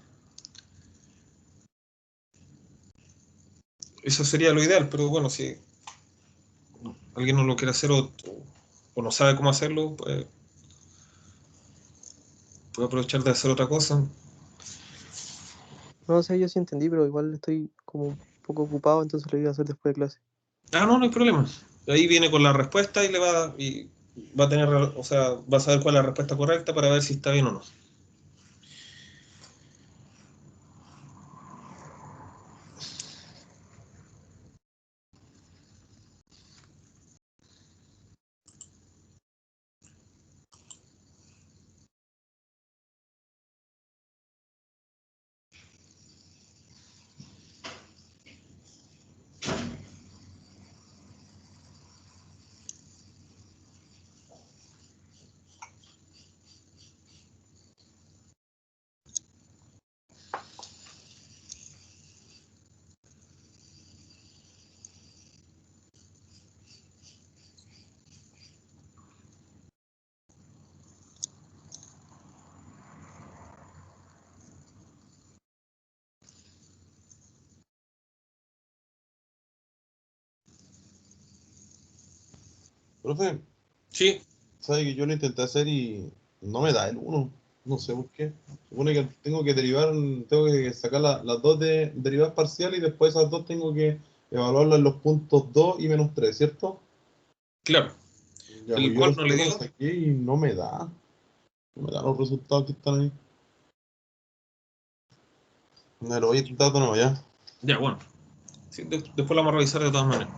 Eso sería lo ideal, pero bueno, si alguien no lo quiere hacer o no sabe cómo hacerlo, pues puede aprovechar de hacer otra cosa. No sé, yo sí entendí, pero igual estoy como un poco ocupado, entonces lo iba a hacer después de clase. No, no hay problema. Ahí viene con la respuesta y va a tener, o sea, va a saber cuál es la respuesta correcta para ver si está bien o no. Profe, Sí, sabe que yo lo intenté hacer y no me da el uno. No sé por qué. Supone que tengo que derivar, tengo que sacar las dos de derivadas parciales y después esas dos tengo que evaluarlas en los puntos 2 y -3, ¿cierto? claro. Ya, El pues yo cual no le lo dio. saqué y no me da. No me dan los resultados que están ahí. Me lo voy a intentar de nuevo ya. Ya, bueno. Sí, después lo vamos a revisar de todas maneras.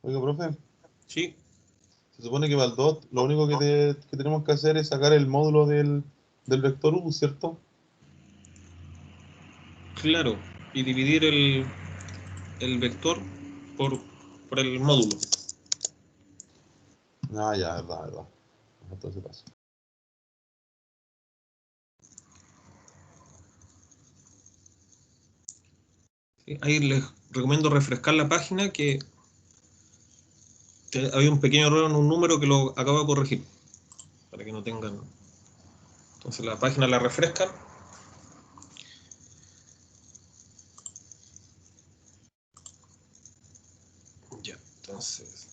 Oiga, profe, Sí, se supone que para el 2 lo único que tenemos que hacer es sacar el módulo del vector U, ¿cierto? claro. Y dividir el vector por, por el módulo. Ah, ya, verdad, verdad. Entonces paso. ¿Sí? Ahí les recomiendo refrescar la página que había un pequeño error en un número que lo acabo de corregir. Para que no tengan. Entonces la página la refrescan. Ya, entonces.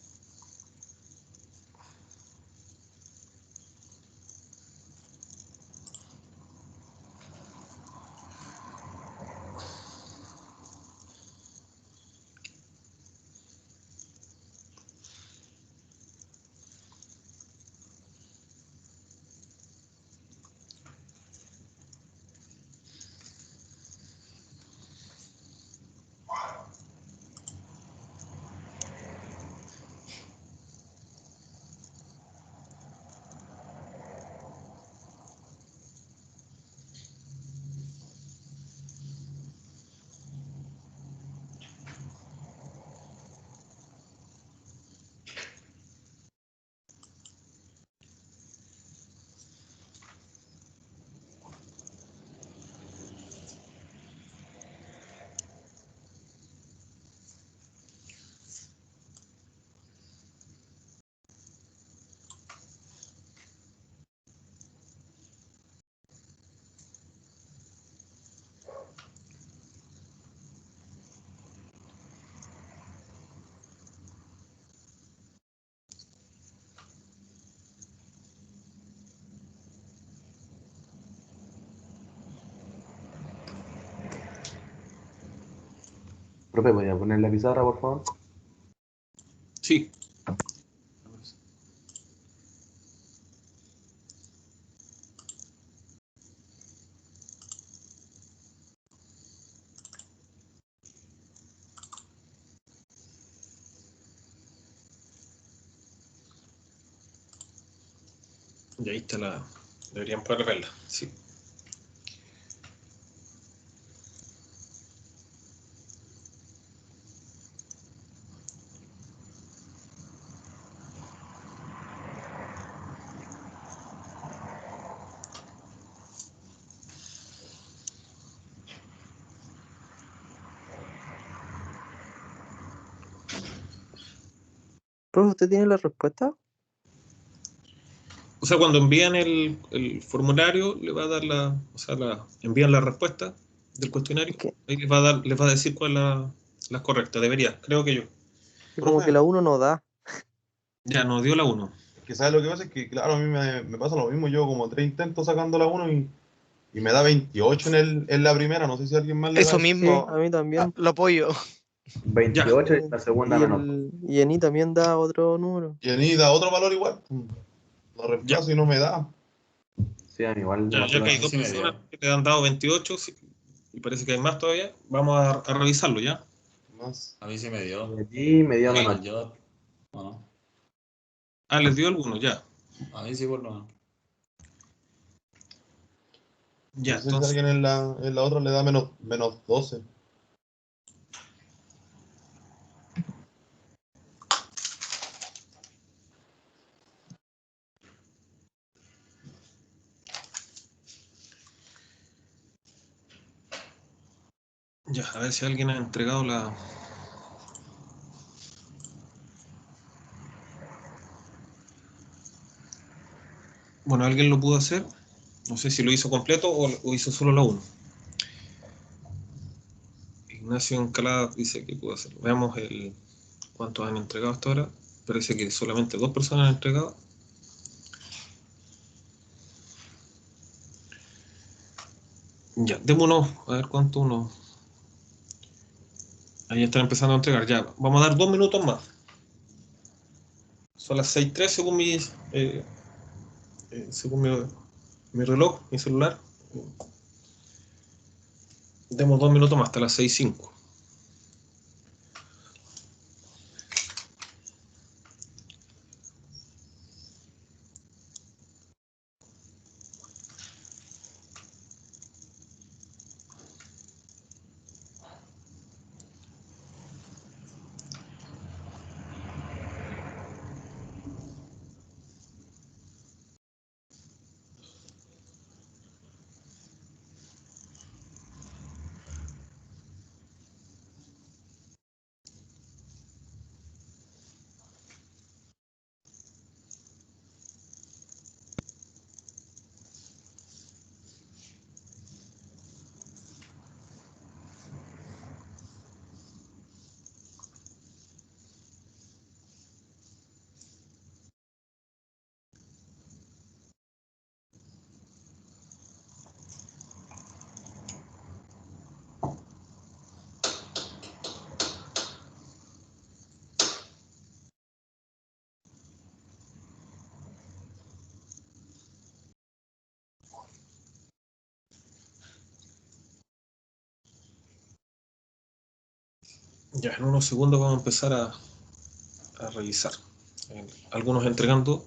Profe, ¿voy a poner la pizarra, por favor? Sí. Y ahí está la... Deberían poder verla, sí. Profe, ¿usted tiene la respuesta? O sea, cuando envían el formulario, le va a dar la... O sea, envían la respuesta del cuestionario. Es que, Ahí les va a decir cuál es la correcta. Debería, creo que yo. que como que Profe, la 1 no da. Ya nos dio la 1. que ¿sabes lo que pasa? Es que, claro, a mí me pasa lo mismo. Yo como 3 intentos sacando la 1 y me da 28 en la primera. No sé si a alguien más le da Eso eso. Sí, mismo, a mí también. lo apoyo. 28 y la segunda Y, menos. y Eni también da otro número. Y ahí da otro valor igual. Lo Ya, reemplazo y no me da. Sí, a mí igual ya, no ya que hay A mí dos sí me personas dio. que le han dado 28, sí, y parece que hay más todavía, vamos a revisarlo ya. Más. A mí sí me dio. de ti me dio Al menos. yo. ¿O no? Ah, les dio alguno, ya. A mí sí por lo menos. Ya, No sé si entonces, alguien en la otra le da menos 12. ya, a ver si alguien ha entregado la... Bueno, alguien lo pudo hacer. No sé si lo hizo completo o hizo solo la 1. Ignacio Encalada dice que pudo hacerlo. Veamos cuántos han entregado hasta ahora. Parece que solamente 2 personas han entregado. Ya, démonos, a ver cuánto uno. Ahí están empezando a entregar. Ya, vamos a dar 2 minutos más. Son las 6:03 según mi reloj, mi celular. Demos 2 minutos más, hasta las 6:05. Ya, en unos segundos vamos a empezar a revisar. Algunos entregando.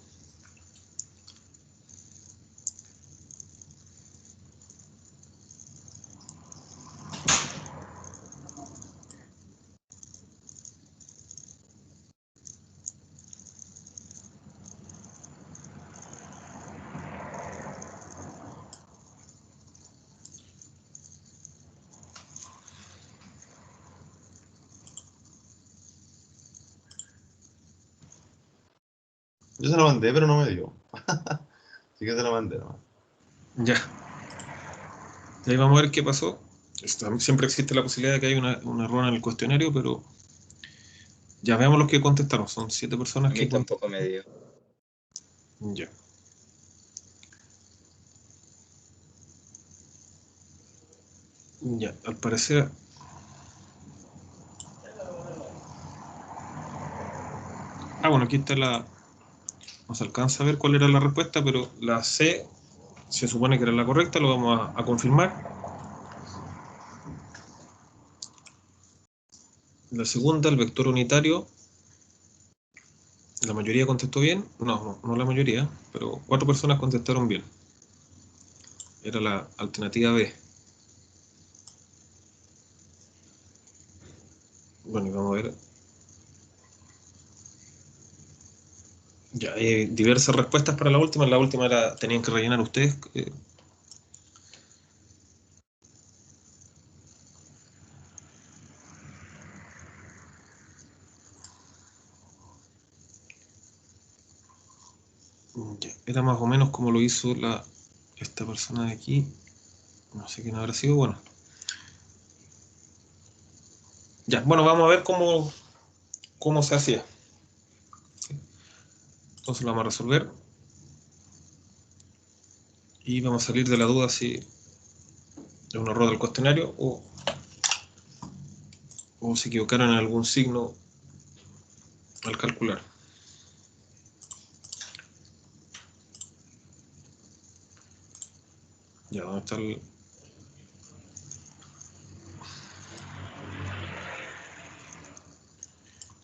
Yo se lo mandé, pero no me dio. Así que se lo mandé nomás. Ya. Y ahí vamos a ver qué pasó. Siempre existe la posibilidad de que haya un error en el cuestionario, pero ya veamos los que contestaron. Son 7 A personas mí que tampoco contestaron. me dio. Ya. Ya, al parecer. Bueno, aquí está la... No se alcanza a ver cuál era la respuesta, pero la C se supone que era la correcta, lo vamos a confirmar. La segunda, el vector unitario, la mayoría contestó bien. No la mayoría, pero 4 personas contestaron bien. Era la alternativa B. Bueno, y vamos a ver. Ya, hay diversas respuestas para la última. La última tenían que rellenar ustedes. Ya, era más o menos como lo hizo esta persona de aquí. No sé quién habrá sido. Bueno. Ya, bueno, vamos a ver cómo se hacía. Entonces lo vamos a resolver. Y vamos a salir de la duda si es un error del cuestionario o se equivocaron en algún signo al calcular. Ya, ¿dónde está el...?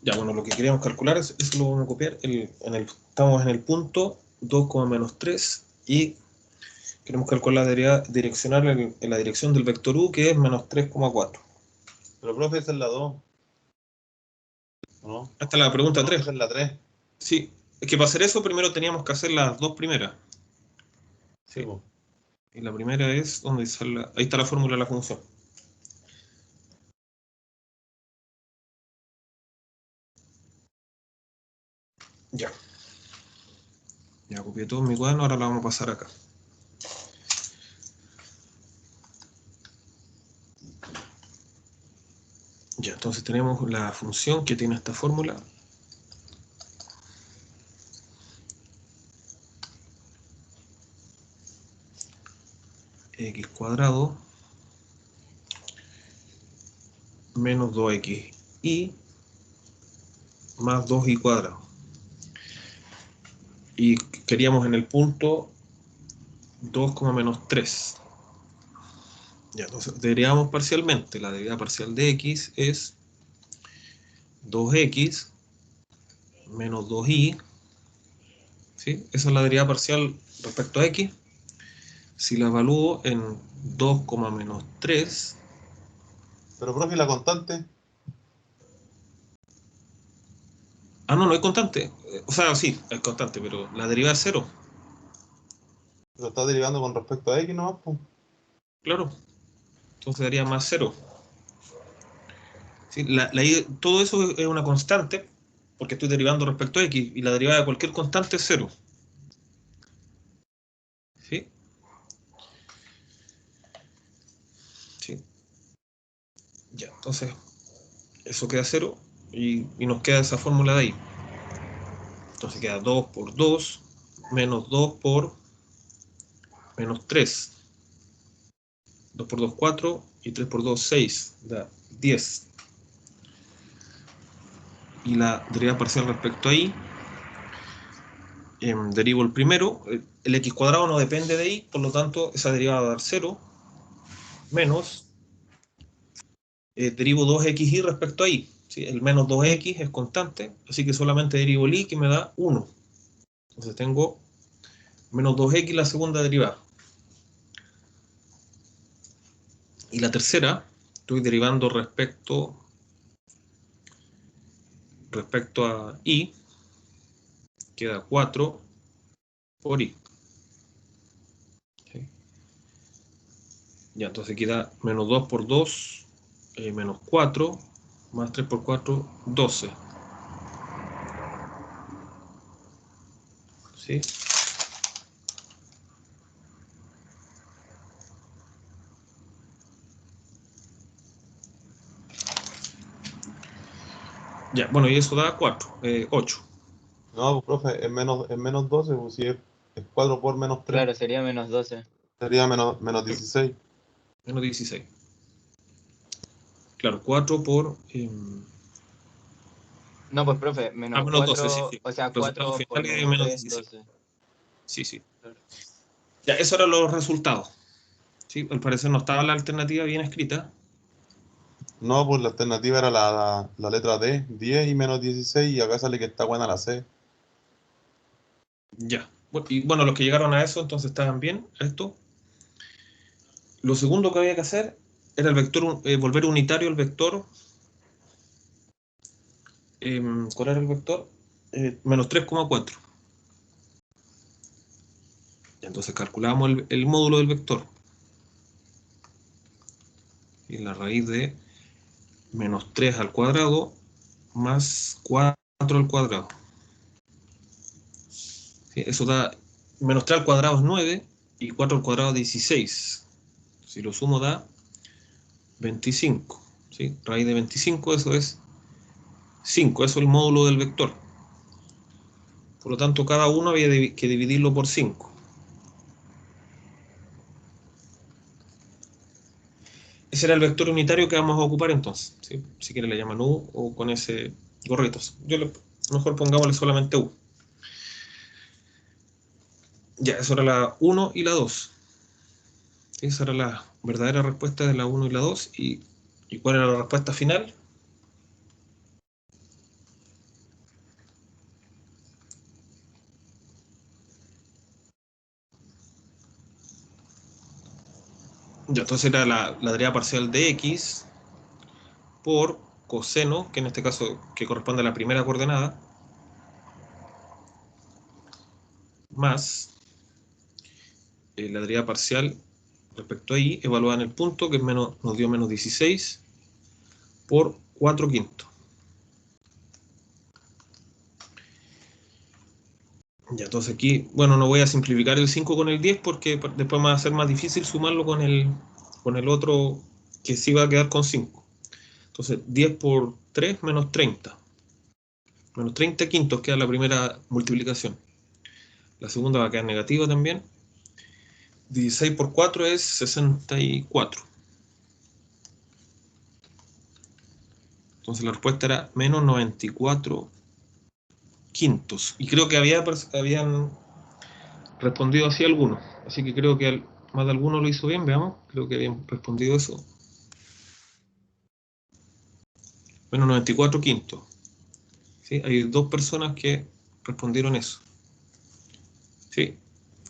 Ya, bueno, lo que queríamos calcular, eso lo vamos a copiar. Estamos en el punto 2, menos 3 y queremos calcular la derivada direccional en la dirección del vector u, que es menos 3,4. Pero, profe, esa es la 2. ¿No? Esta es la pregunta No, 3. esa es la 3. Sí, es que para hacer eso primero teníamos que hacer las dos primeras. Sí, po. Y la primera es donde ahí está la fórmula de la función. Ya. Ya copié todo en mi cuaderno, ahora la vamos a pasar acá. Ya, entonces tenemos la función que tiene esta fórmula. X cuadrado menos 2xy más 2y cuadrado. Y queríamos en el punto 2, menos 3. Ya, entonces derivamos parcialmente. La derivada parcial de x es 2x menos 2y. ¿Sí? Esa es la derivada parcial respecto a x. Si la evalúo en 2, menos 3. Pero, profe, la constante. No hay constante. O sea, sí, hay constante, pero la derivada es 0. Lo está derivando con respecto a X nomás, pues. Claro. Entonces daría más 0. ¿Sí? Todo eso es una constante, porque estoy derivando respecto a x, y la derivada de cualquier constante es 0. ¿Sí? Sí. Ya, entonces eso queda 0 y nos queda esa fórmula de ahí. Entonces queda 2 por 2 menos 2 por menos 3. 2 por 2, 4 y 3 por 2, 6. Da 10. Y la derivada parcial respecto a y, derivo el primero. El x cuadrado no depende de y, por lo tanto esa derivada va a dar 0 menos derivo 2xy respecto a y. ¿Sí? El menos 2x es constante, así que solamente derivo el y, que me da 1. Entonces tengo menos 2x la segunda derivada. Y la tercera, estoy derivando respecto a y, queda 4 por y. ¿Sí? Ya, entonces queda menos 2 por 2, menos 4, más 3 por 4, 12. ¿Sí? Ya, bueno, y eso da 4, 8. No, pues, profe, es menos 12, pues si es 4 por menos 3. Claro, sería menos 12. Sería menos 16. Menos 16. Claro, 4 por No, pues profe, menos menos 12, 4, sí, sí. o sea, Resultado 4 por final es menos menos 3, 16. 12. Sí, sí. Claro. Ya, esos eran los resultados. ¿Sí? Al parecer no estaba la alternativa bien escrita. No, pues la alternativa era la letra D, 10 y menos 16, y acá sale que está buena la C. Ya. Y bueno, los que llegaron a eso, entonces estaban bien, esto. Lo segundo que había que hacer era el vector, volver unitario el vector. ¿Cuál era el vector? Menos 3,4. Entonces calculamos el módulo del vector. Y la raíz de menos 3 al cuadrado más 4 al cuadrado. ¿Sí? Eso da, menos 3 al cuadrado es 9 y 4 al cuadrado es 16. Si lo sumo da 25. ¿Sí? Raíz de 25, eso es 5. Eso es el módulo del vector. Por lo tanto, cada uno había que dividirlo por 5. Ese era el vector unitario que vamos a ocupar entonces. ¿Sí? Si quieren le llaman U o con ese gorritos. Mejor pongámosle solamente U. Ya, eso era la 1 y la 2. Esa era la verdadera respuesta de la 1 y la 2. ¿Y cuál era la respuesta final? Ya, entonces era la derivada parcial de X por coseno, que en este caso que corresponde a la primera coordenada, más la derivada parcial respecto a Y, evaluada en el punto, que es nos dio menos 16 por 4 quintos. Ya, entonces aquí, bueno, no voy a simplificar el 5 con el 10 porque después me va a ser más difícil sumarlo con el otro que sí va a quedar con 5. Entonces, 10 por 3 menos 30. Menos 30 quintos queda la primera multiplicación. La segunda va a quedar negativa también. 16 por 4 es 64. Entonces la respuesta era menos 94 quintos. Y creo que habían respondido así algunos. Así que creo que más de alguno lo hizo bien, veamos. Creo que habían respondido eso. Menos 94 quintos. ¿Sí? Hay 2 personas que respondieron eso. ¿Sí?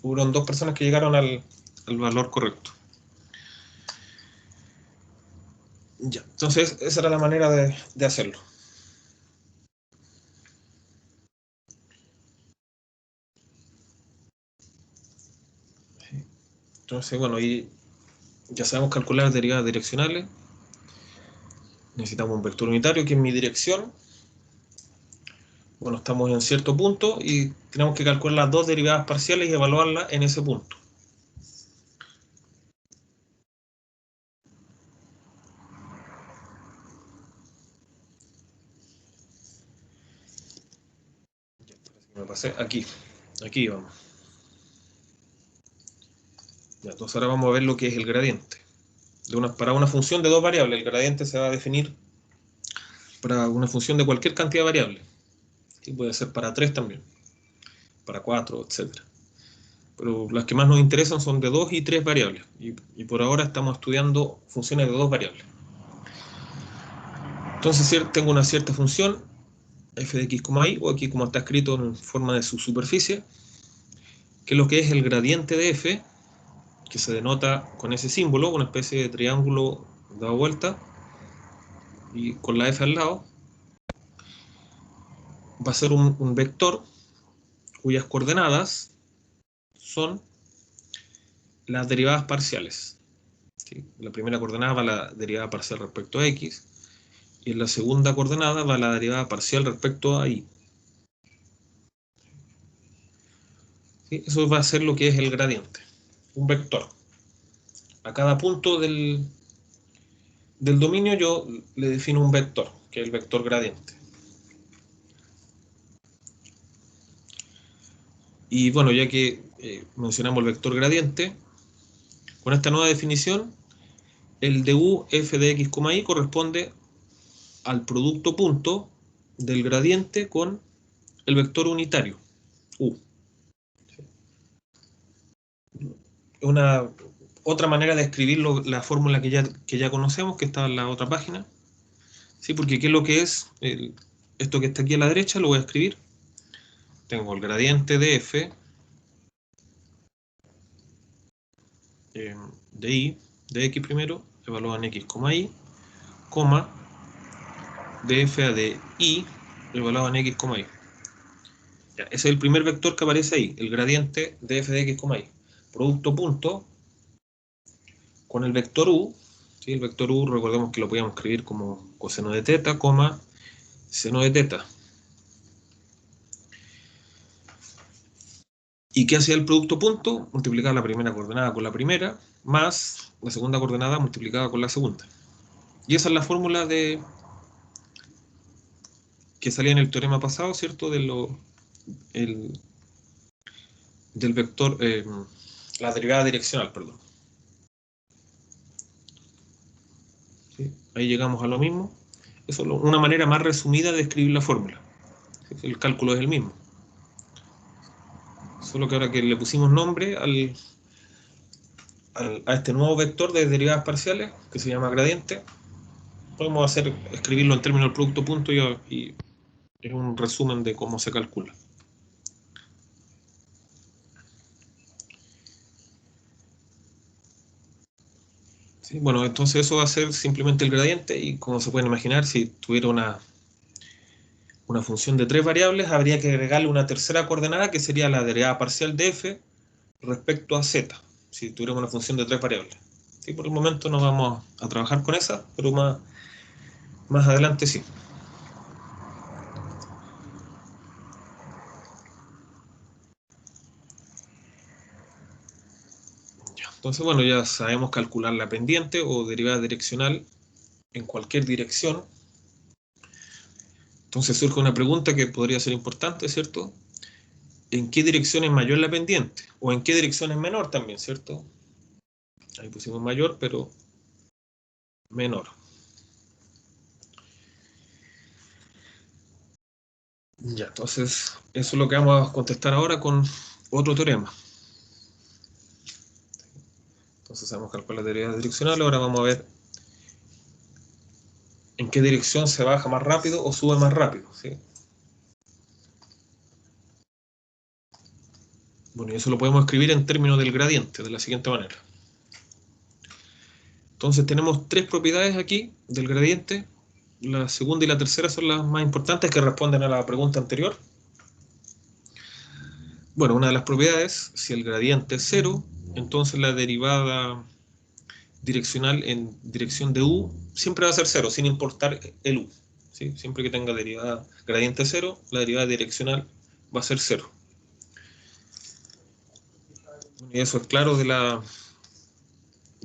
Fueron 2 personas que llegaron al valor correcto. Ya, entonces esa era la manera de hacerlo. Entonces, bueno, y ya sabemos calcular derivadas direccionales. Necesitamos un vector unitario, que es mi dirección. Bueno, estamos en cierto punto y tenemos que calcular las 2 derivadas parciales y evaluarlas en ese punto. Me pasé aquí vamos. Ya, entonces ahora vamos a ver lo que es el gradiente. Para una función de 2 variables, el gradiente se va a definir para una función de cualquier cantidad de variables. Y puede ser para 3 también, para 4, etc. Pero las que más nos interesan son de 2 y 3 variables. Y por ahora estamos estudiando funciones de 2 variables. Entonces tengo una cierta función, f de x, y, o aquí como está escrito en forma de su superficie, que es lo que es el gradiente de f, que se denota con ese símbolo, una especie de triángulo dado vuelta, y con la f al lado. Va a ser un vector cuyas coordenadas son las derivadas parciales. ¿Sí? La primera coordenada va la derivada parcial respecto a x, y en la segunda coordenada va la derivada parcial respecto a y. ¿Sí? Eso va a ser lo que es el gradiente, un vector. A cada punto del dominio yo le defino un vector, que es el vector gradiente. Y bueno, ya que mencionamos el vector gradiente, con esta nueva definición, el du f de x, y corresponde al producto punto del gradiente con el vector unitario, u. Otra manera de escribirlo, la fórmula que ya conocemos, que está en la otra página. ¿Sí? Porque ¿qué es lo que es? Esto que está aquí a la derecha lo voy a escribir. Tengo el gradiente de f de y, de x primero, evaluado en x, y, coma, de f a de y, evaluado en x, y. Ya, ese es el primer vector que aparece ahí, el gradiente de f de x, y. Producto punto con el vector u. ¿Sí? El vector u, recordemos que lo podíamos escribir como coseno de teta, coma, seno de teta. ¿Y qué hacía el producto punto? Multiplicar la primera coordenada con la primera, más la segunda coordenada multiplicada con la segunda. Y esa es la fórmula que salía en el teorema pasado, ¿cierto? Del vector, la derivada direccional, perdón. ¿Sí? Ahí llegamos a lo mismo. Eso es una manera más resumida de escribir la fórmula. ¿Sí? El cálculo es el mismo. Solo que ahora que le pusimos nombre a este nuevo vector de derivadas parciales, que se llama gradiente, podemos escribirlo en términos del producto punto y es un resumen de cómo se calcula. ¿Sí? Bueno, entonces eso va a ser simplemente el gradiente y como se pueden imaginar, si tuviera una función de 3 variables, habría que agregarle una tercera coordenada que sería la derivada parcial de f respecto a z, si tuviéramos una función de 3 variables. ¿Sí? Por el momento no vamos a trabajar con esa, pero más adelante sí. Entonces, bueno, ya sabemos calcular la pendiente o derivada direccional en cualquier dirección. Entonces surge una pregunta que podría ser importante, ¿cierto? ¿En qué dirección es mayor la pendiente? ¿O en qué dirección es menor también, ¿cierto? Ahí pusimos mayor, pero menor. Ya, entonces, eso es lo que vamos a contestar ahora con otro teorema. Entonces sabemos calcular la derivada direccional, ahora vamos a ver en qué dirección se baja más rápido o sube más rápido, ¿sí? Bueno, y eso lo podemos escribir en términos del gradiente, de la siguiente manera. Entonces tenemos 3 propiedades aquí del gradiente. La segunda y la tercera son las más importantes que responden a la pregunta anterior. Bueno, una de las propiedades, si el gradiente es 0, entonces la derivada direccional en dirección de u siempre va a ser 0, sin importar el u. ¿Sí? Siempre que tenga derivada gradiente 0, la derivada direccional va a ser 0. Y eso es claro de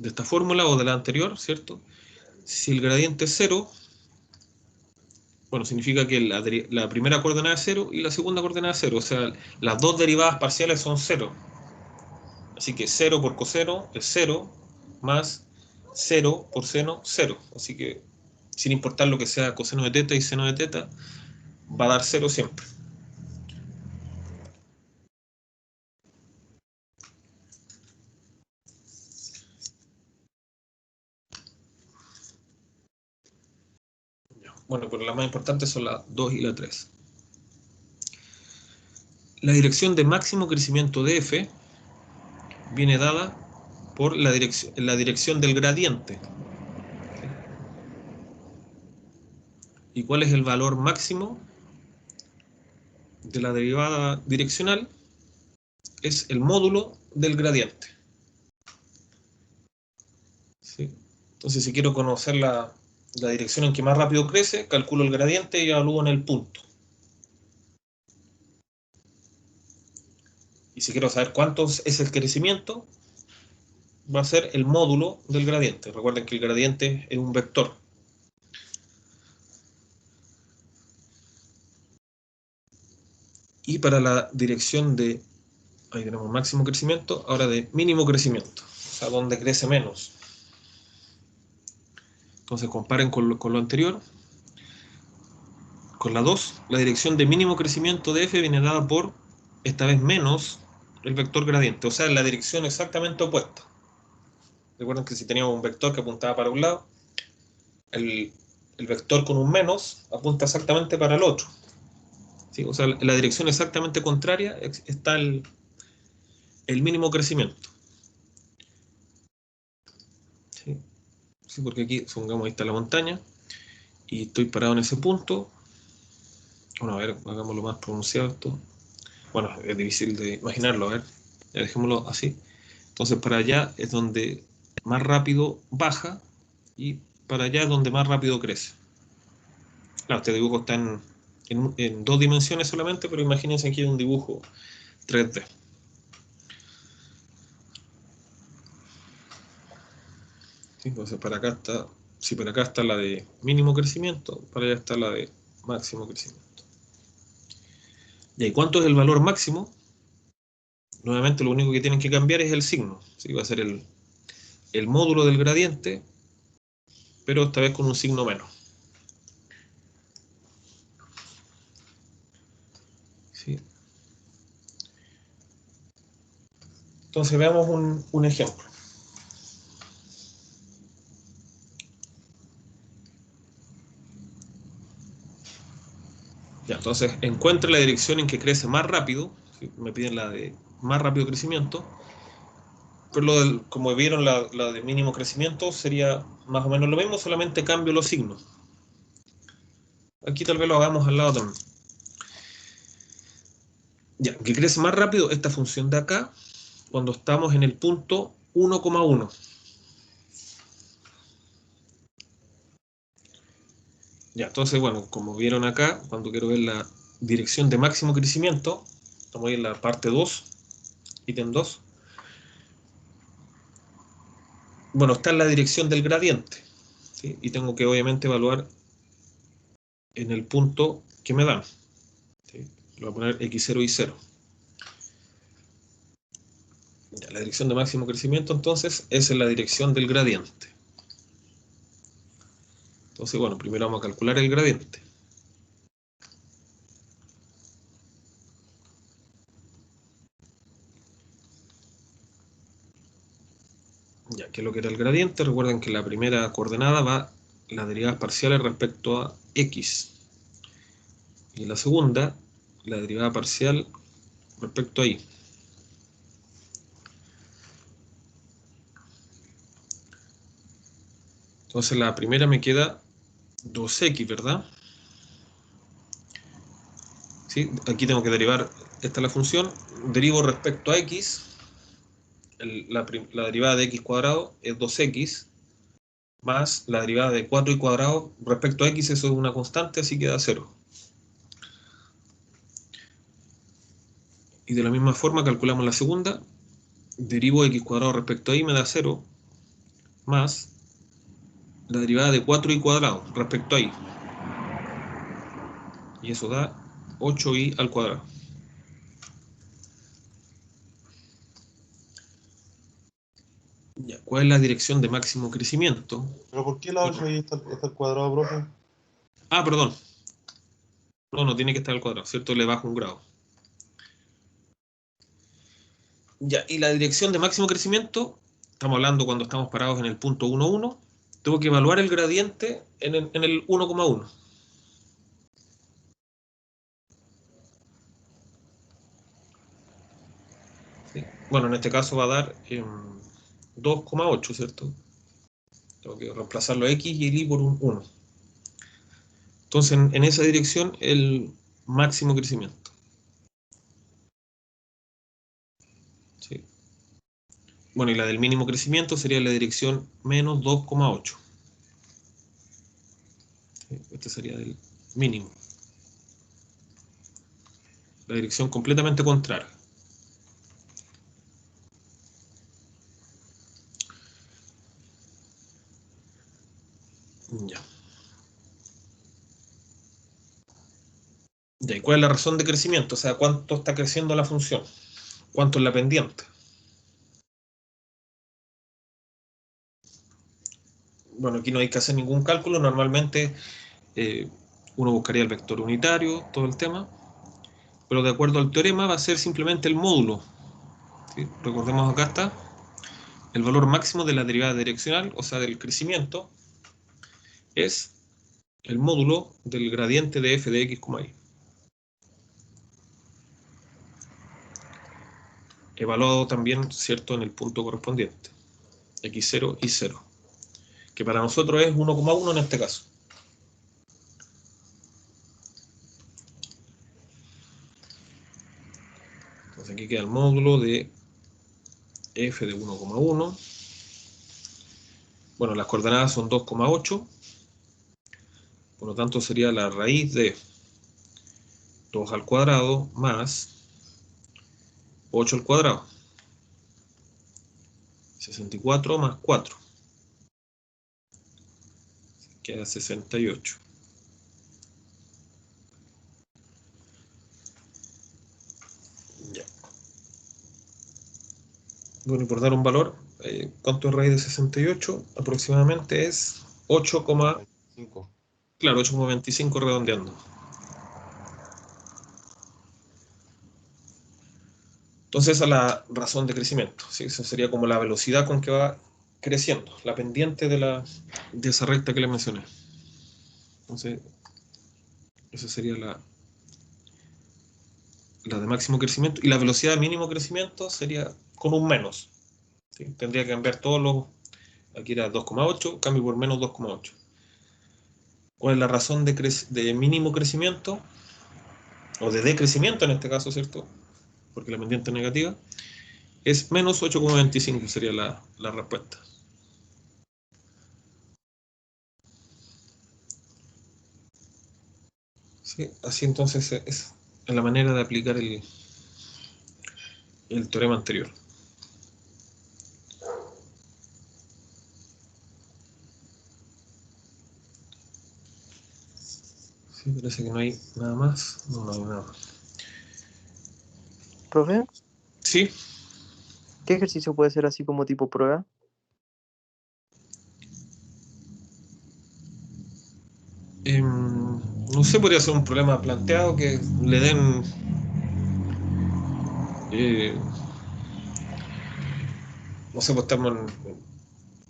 esta fórmula o de la anterior, ¿cierto? Si el gradiente es 0, bueno, significa que la primera coordenada es 0 y la segunda coordenada es 0. O sea, las dos derivadas parciales son 0. Así que 0 por coseno es 0, más 0 por seno, 0. Así que, sin importar lo que sea coseno de teta y seno de teta, va a dar 0 siempre. Bueno, pero las más importantes son la 2 y la 3. La dirección de máximo crecimiento de f viene dada por la dirección del gradiente. ¿Y cuál es el valor máximo de la derivada direccional? Es el módulo del gradiente. ¿Sí? Entonces, si quiero conocer la dirección en que más rápido crece, calculo el gradiente y evalúo en el punto. Y si quiero saber cuánto es el crecimiento, va a ser el módulo del gradiente. Recuerden que el gradiente es un vector. Y para la dirección de, ahí tenemos máximo crecimiento, ahora de mínimo crecimiento, o sea, donde crece menos. Entonces comparen con lo anterior. con la 2, la dirección de mínimo crecimiento de f viene dada por, esta vez menos, el vector gradiente, o sea, la dirección exactamente opuesta. Recuerden que si teníamos un vector que apuntaba para un lado, el vector con un menos apunta exactamente para el otro. ¿Sí? O sea, en la dirección exactamente contraria está el mínimo crecimiento. ¿Sí? Sí, porque aquí, supongamos, ahí está la montaña, y estoy parado en ese punto. Bueno, a ver, hagámoslo más pronunciado esto. Bueno, es difícil de imaginarlo, a ver, ya dejémoslo así. Entonces, para allá es donde más rápido baja, y para allá es donde más rápido crece. Claro, este dibujo está en 2 dimensiones solamente, pero imagínense aquí un dibujo 3D. ¿Sí? Entonces, para acá está, si para acá está la de mínimo crecimiento, para allá está la de máximo crecimiento. ¿Y cuánto es el valor máximo? Nuevamente, lo único que tienen que cambiar es el signo. ¿Sí? Va a ser el módulo del gradiente, pero esta vez con un signo menos. ¿Sí? Entonces veamos un ejemplo. Ya, entonces encuentre la dirección en que crece más rápido. ¿Sí? Me piden la de más rápido crecimiento. Pero como vieron, la de mínimo crecimiento sería más o menos lo mismo, solamente cambio los signos. Aquí tal vez lo hagamos al lado también. Ya, que crece más rápido esta función de acá cuando estamos en el punto 1,1. Ya, entonces, bueno, como vieron acá, cuando quiero ver la dirección de máximo crecimiento, estamos ahí en la parte 2, ítem 2. Bueno, está en la dirección del gradiente, ¿sí? Y tengo que obviamente evaluar en el punto que me dan. ¿Sí? Le voy a poner x0 y 0. Ya, la dirección de máximo crecimiento, entonces, es en la dirección del gradiente. Entonces, bueno, primero vamos a calcular el gradiente. Ya, ¿qué es lo que era el gradiente? Recuerden que la primera coordenada va las derivadas parciales respecto a x. Y la segunda, la derivada parcial respecto a y. Entonces la primera me queda 2x, ¿verdad? ¿Sí? Aquí tengo que derivar, esta es la función, derivo respecto a x, la derivada de x cuadrado es 2x, más la derivada de 4y cuadrado respecto a x, eso es una constante, así queda 0. Y de la misma forma calculamos la segunda, derivo x cuadrado respecto a y me da 0, más la derivada de 4y cuadrado respecto a y. Y eso da 8y al cuadrado. Ya, ¿cuál es la dirección de máximo crecimiento? ¿Pero por qué la 8 ahí está el cuadrado, profe? Ah, perdón. No tiene que estar al cuadrado, ¿cierto? Le bajo un grado. Ya, y la dirección de máximo crecimiento, estamos hablando cuando estamos parados en el punto 1,1, tengo que evaluar el gradiente en el 1,1. ¿Sí? Bueno, en este caso va a dar 2,8, ¿cierto? Tengo que reemplazar los x y el y por un 1. Entonces, en esa dirección, el máximo crecimiento. ¿Sí? Bueno, y la del mínimo crecimiento sería la dirección menos 2,8. ¿Sí? Este sería el mínimo. La dirección completamente contraria. Ya. Ya, ¿y cuál es la razón de crecimiento? O sea, ¿cuánto está creciendo la función? ¿Cuánto es la pendiente? Bueno, aquí no hay que hacer ningún cálculo. Normalmente Uno buscaría el vector unitario, todo el tema, pero de acuerdo al teorema va a ser simplemente el módulo. ¿Sí? Recordemos acá está el valor máximo de la derivada direccional, o sea, del crecimiento, es el módulo del gradiente de f de x, y. Evaluado también, ¿cierto?, en el punto correspondiente, x0 y 0, que para nosotros es 1,1 en este caso. Entonces aquí queda el módulo de f de 1,1. Bueno, las coordenadas son 2,8. Por lo tanto sería la raíz de 2 al cuadrado más 8 al cuadrado. 64 más 4. Queda 68. Ya. Bueno, y por dar un valor, ¿cuánto es raíz de 68? Aproximadamente es 8, 5. claro, 8,25 redondeando. Entonces esa es la razón de crecimiento, ¿sí? Eso sería como la velocidad con que va creciendo, la pendiente de esa recta que le mencioné. Entonces, esa sería la de máximo crecimiento. Y la velocidad de mínimo crecimiento sería con un menos, ¿sí? Tendría que cambiar todos los... Aquí era 2,8, cambio por menos 2,8. ¿Cuál es la razón de mínimo crecimiento? O de decrecimiento en este caso, ¿cierto? Porque la pendiente es negativa. Es menos 8,25 sería la respuesta. Sí, así entonces es la manera de aplicar el teorema anterior. Sí, parece que no hay nada más. No hay nada más. Profe, Sí, ¿qué ejercicio puede ser así como tipo prueba? no sé, podría ser un problema planteado que le den no sé, pues estamos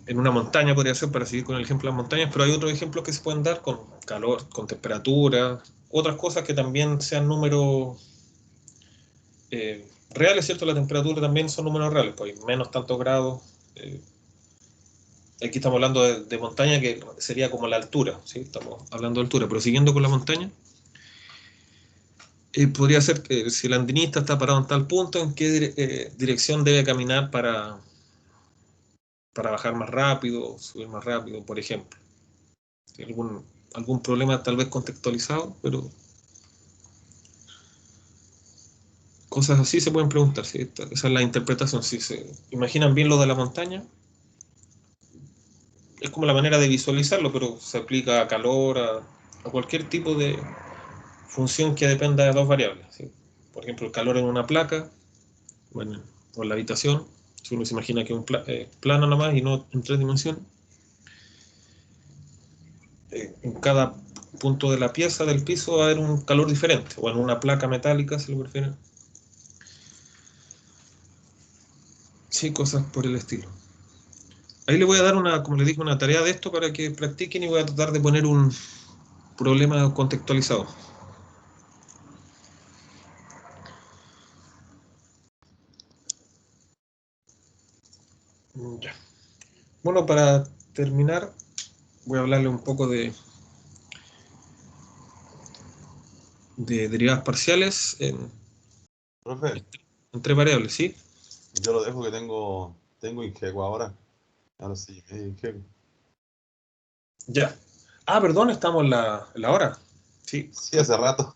en una montaña, podría ser, para seguir con el ejemplo de las montañas, pero hay otros ejemplos que se pueden dar con calor, con temperatura, otras cosas que también sean números reales, ¿cierto? La temperatura también son números reales, pues hay menos tantos grados. Aquí estamos hablando de montaña, que sería como la altura, ¿sí? Estamos hablando de altura, pero siguiendo con la montaña, podría ser que si el andinista está parado en tal punto, en qué dirección debe caminar para bajar más rápido, subir más rápido, por ejemplo. Algún problema tal vez contextualizado, pero cosas así se pueden preguntar, ¿sí? Esa es la interpretación. Si se imaginan bien lo de la montaña, es como la manera de visualizarlo, pero se aplica a calor, a cualquier tipo de función que dependa de dos variables, ¿sí? Por ejemplo, el calor en una placa, bueno, o en la habitación, si uno se imagina que es un plano nomás y no en 3 dimensiones, en cada punto de la pieza, del piso, va a haber un calor diferente, o en una placa metálica, si lo prefieren. Sí, cosas por el estilo. Ahí le voy a dar como les dije, una tarea de esto para que practiquen y voy a tratar de poner un problema contextualizado. Ya. Bueno, para terminar, voy a hablarle un poco de derivadas parciales Profe, en 3 variables, ¿sí? yo lo dejo que tengo Ingeco ahora. Ahora sí, Ingeco. Ya. Ah, perdón, estamos en la hora. Sí. Sí, hace rato.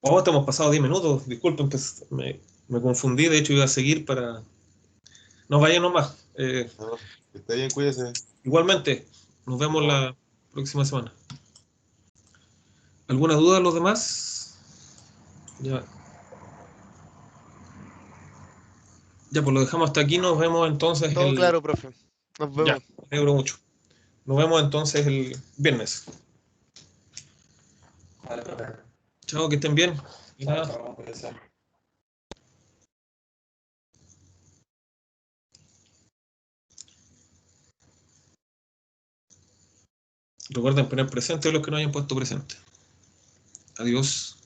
Oh, te hemos pasado 10 minutos. Disculpen, pues me confundí. De hecho, iba a seguir para... No vayan nomás. No, profe, que esté bien, cuídese. Igualmente, nos vemos Chao. la próxima semana. ¿Alguna duda los demás? Ya. Ya, pues lo dejamos hasta aquí. Nos vemos entonces Todo claro, profe. Nos Ya, vemos. me alegro mucho. Nos vemos entonces el viernes. Vale, profe. Chao, que estén bien. Y Chao, nada, chao, cuídense. recuerden poner presente a los que no hayan puesto presente. Adiós.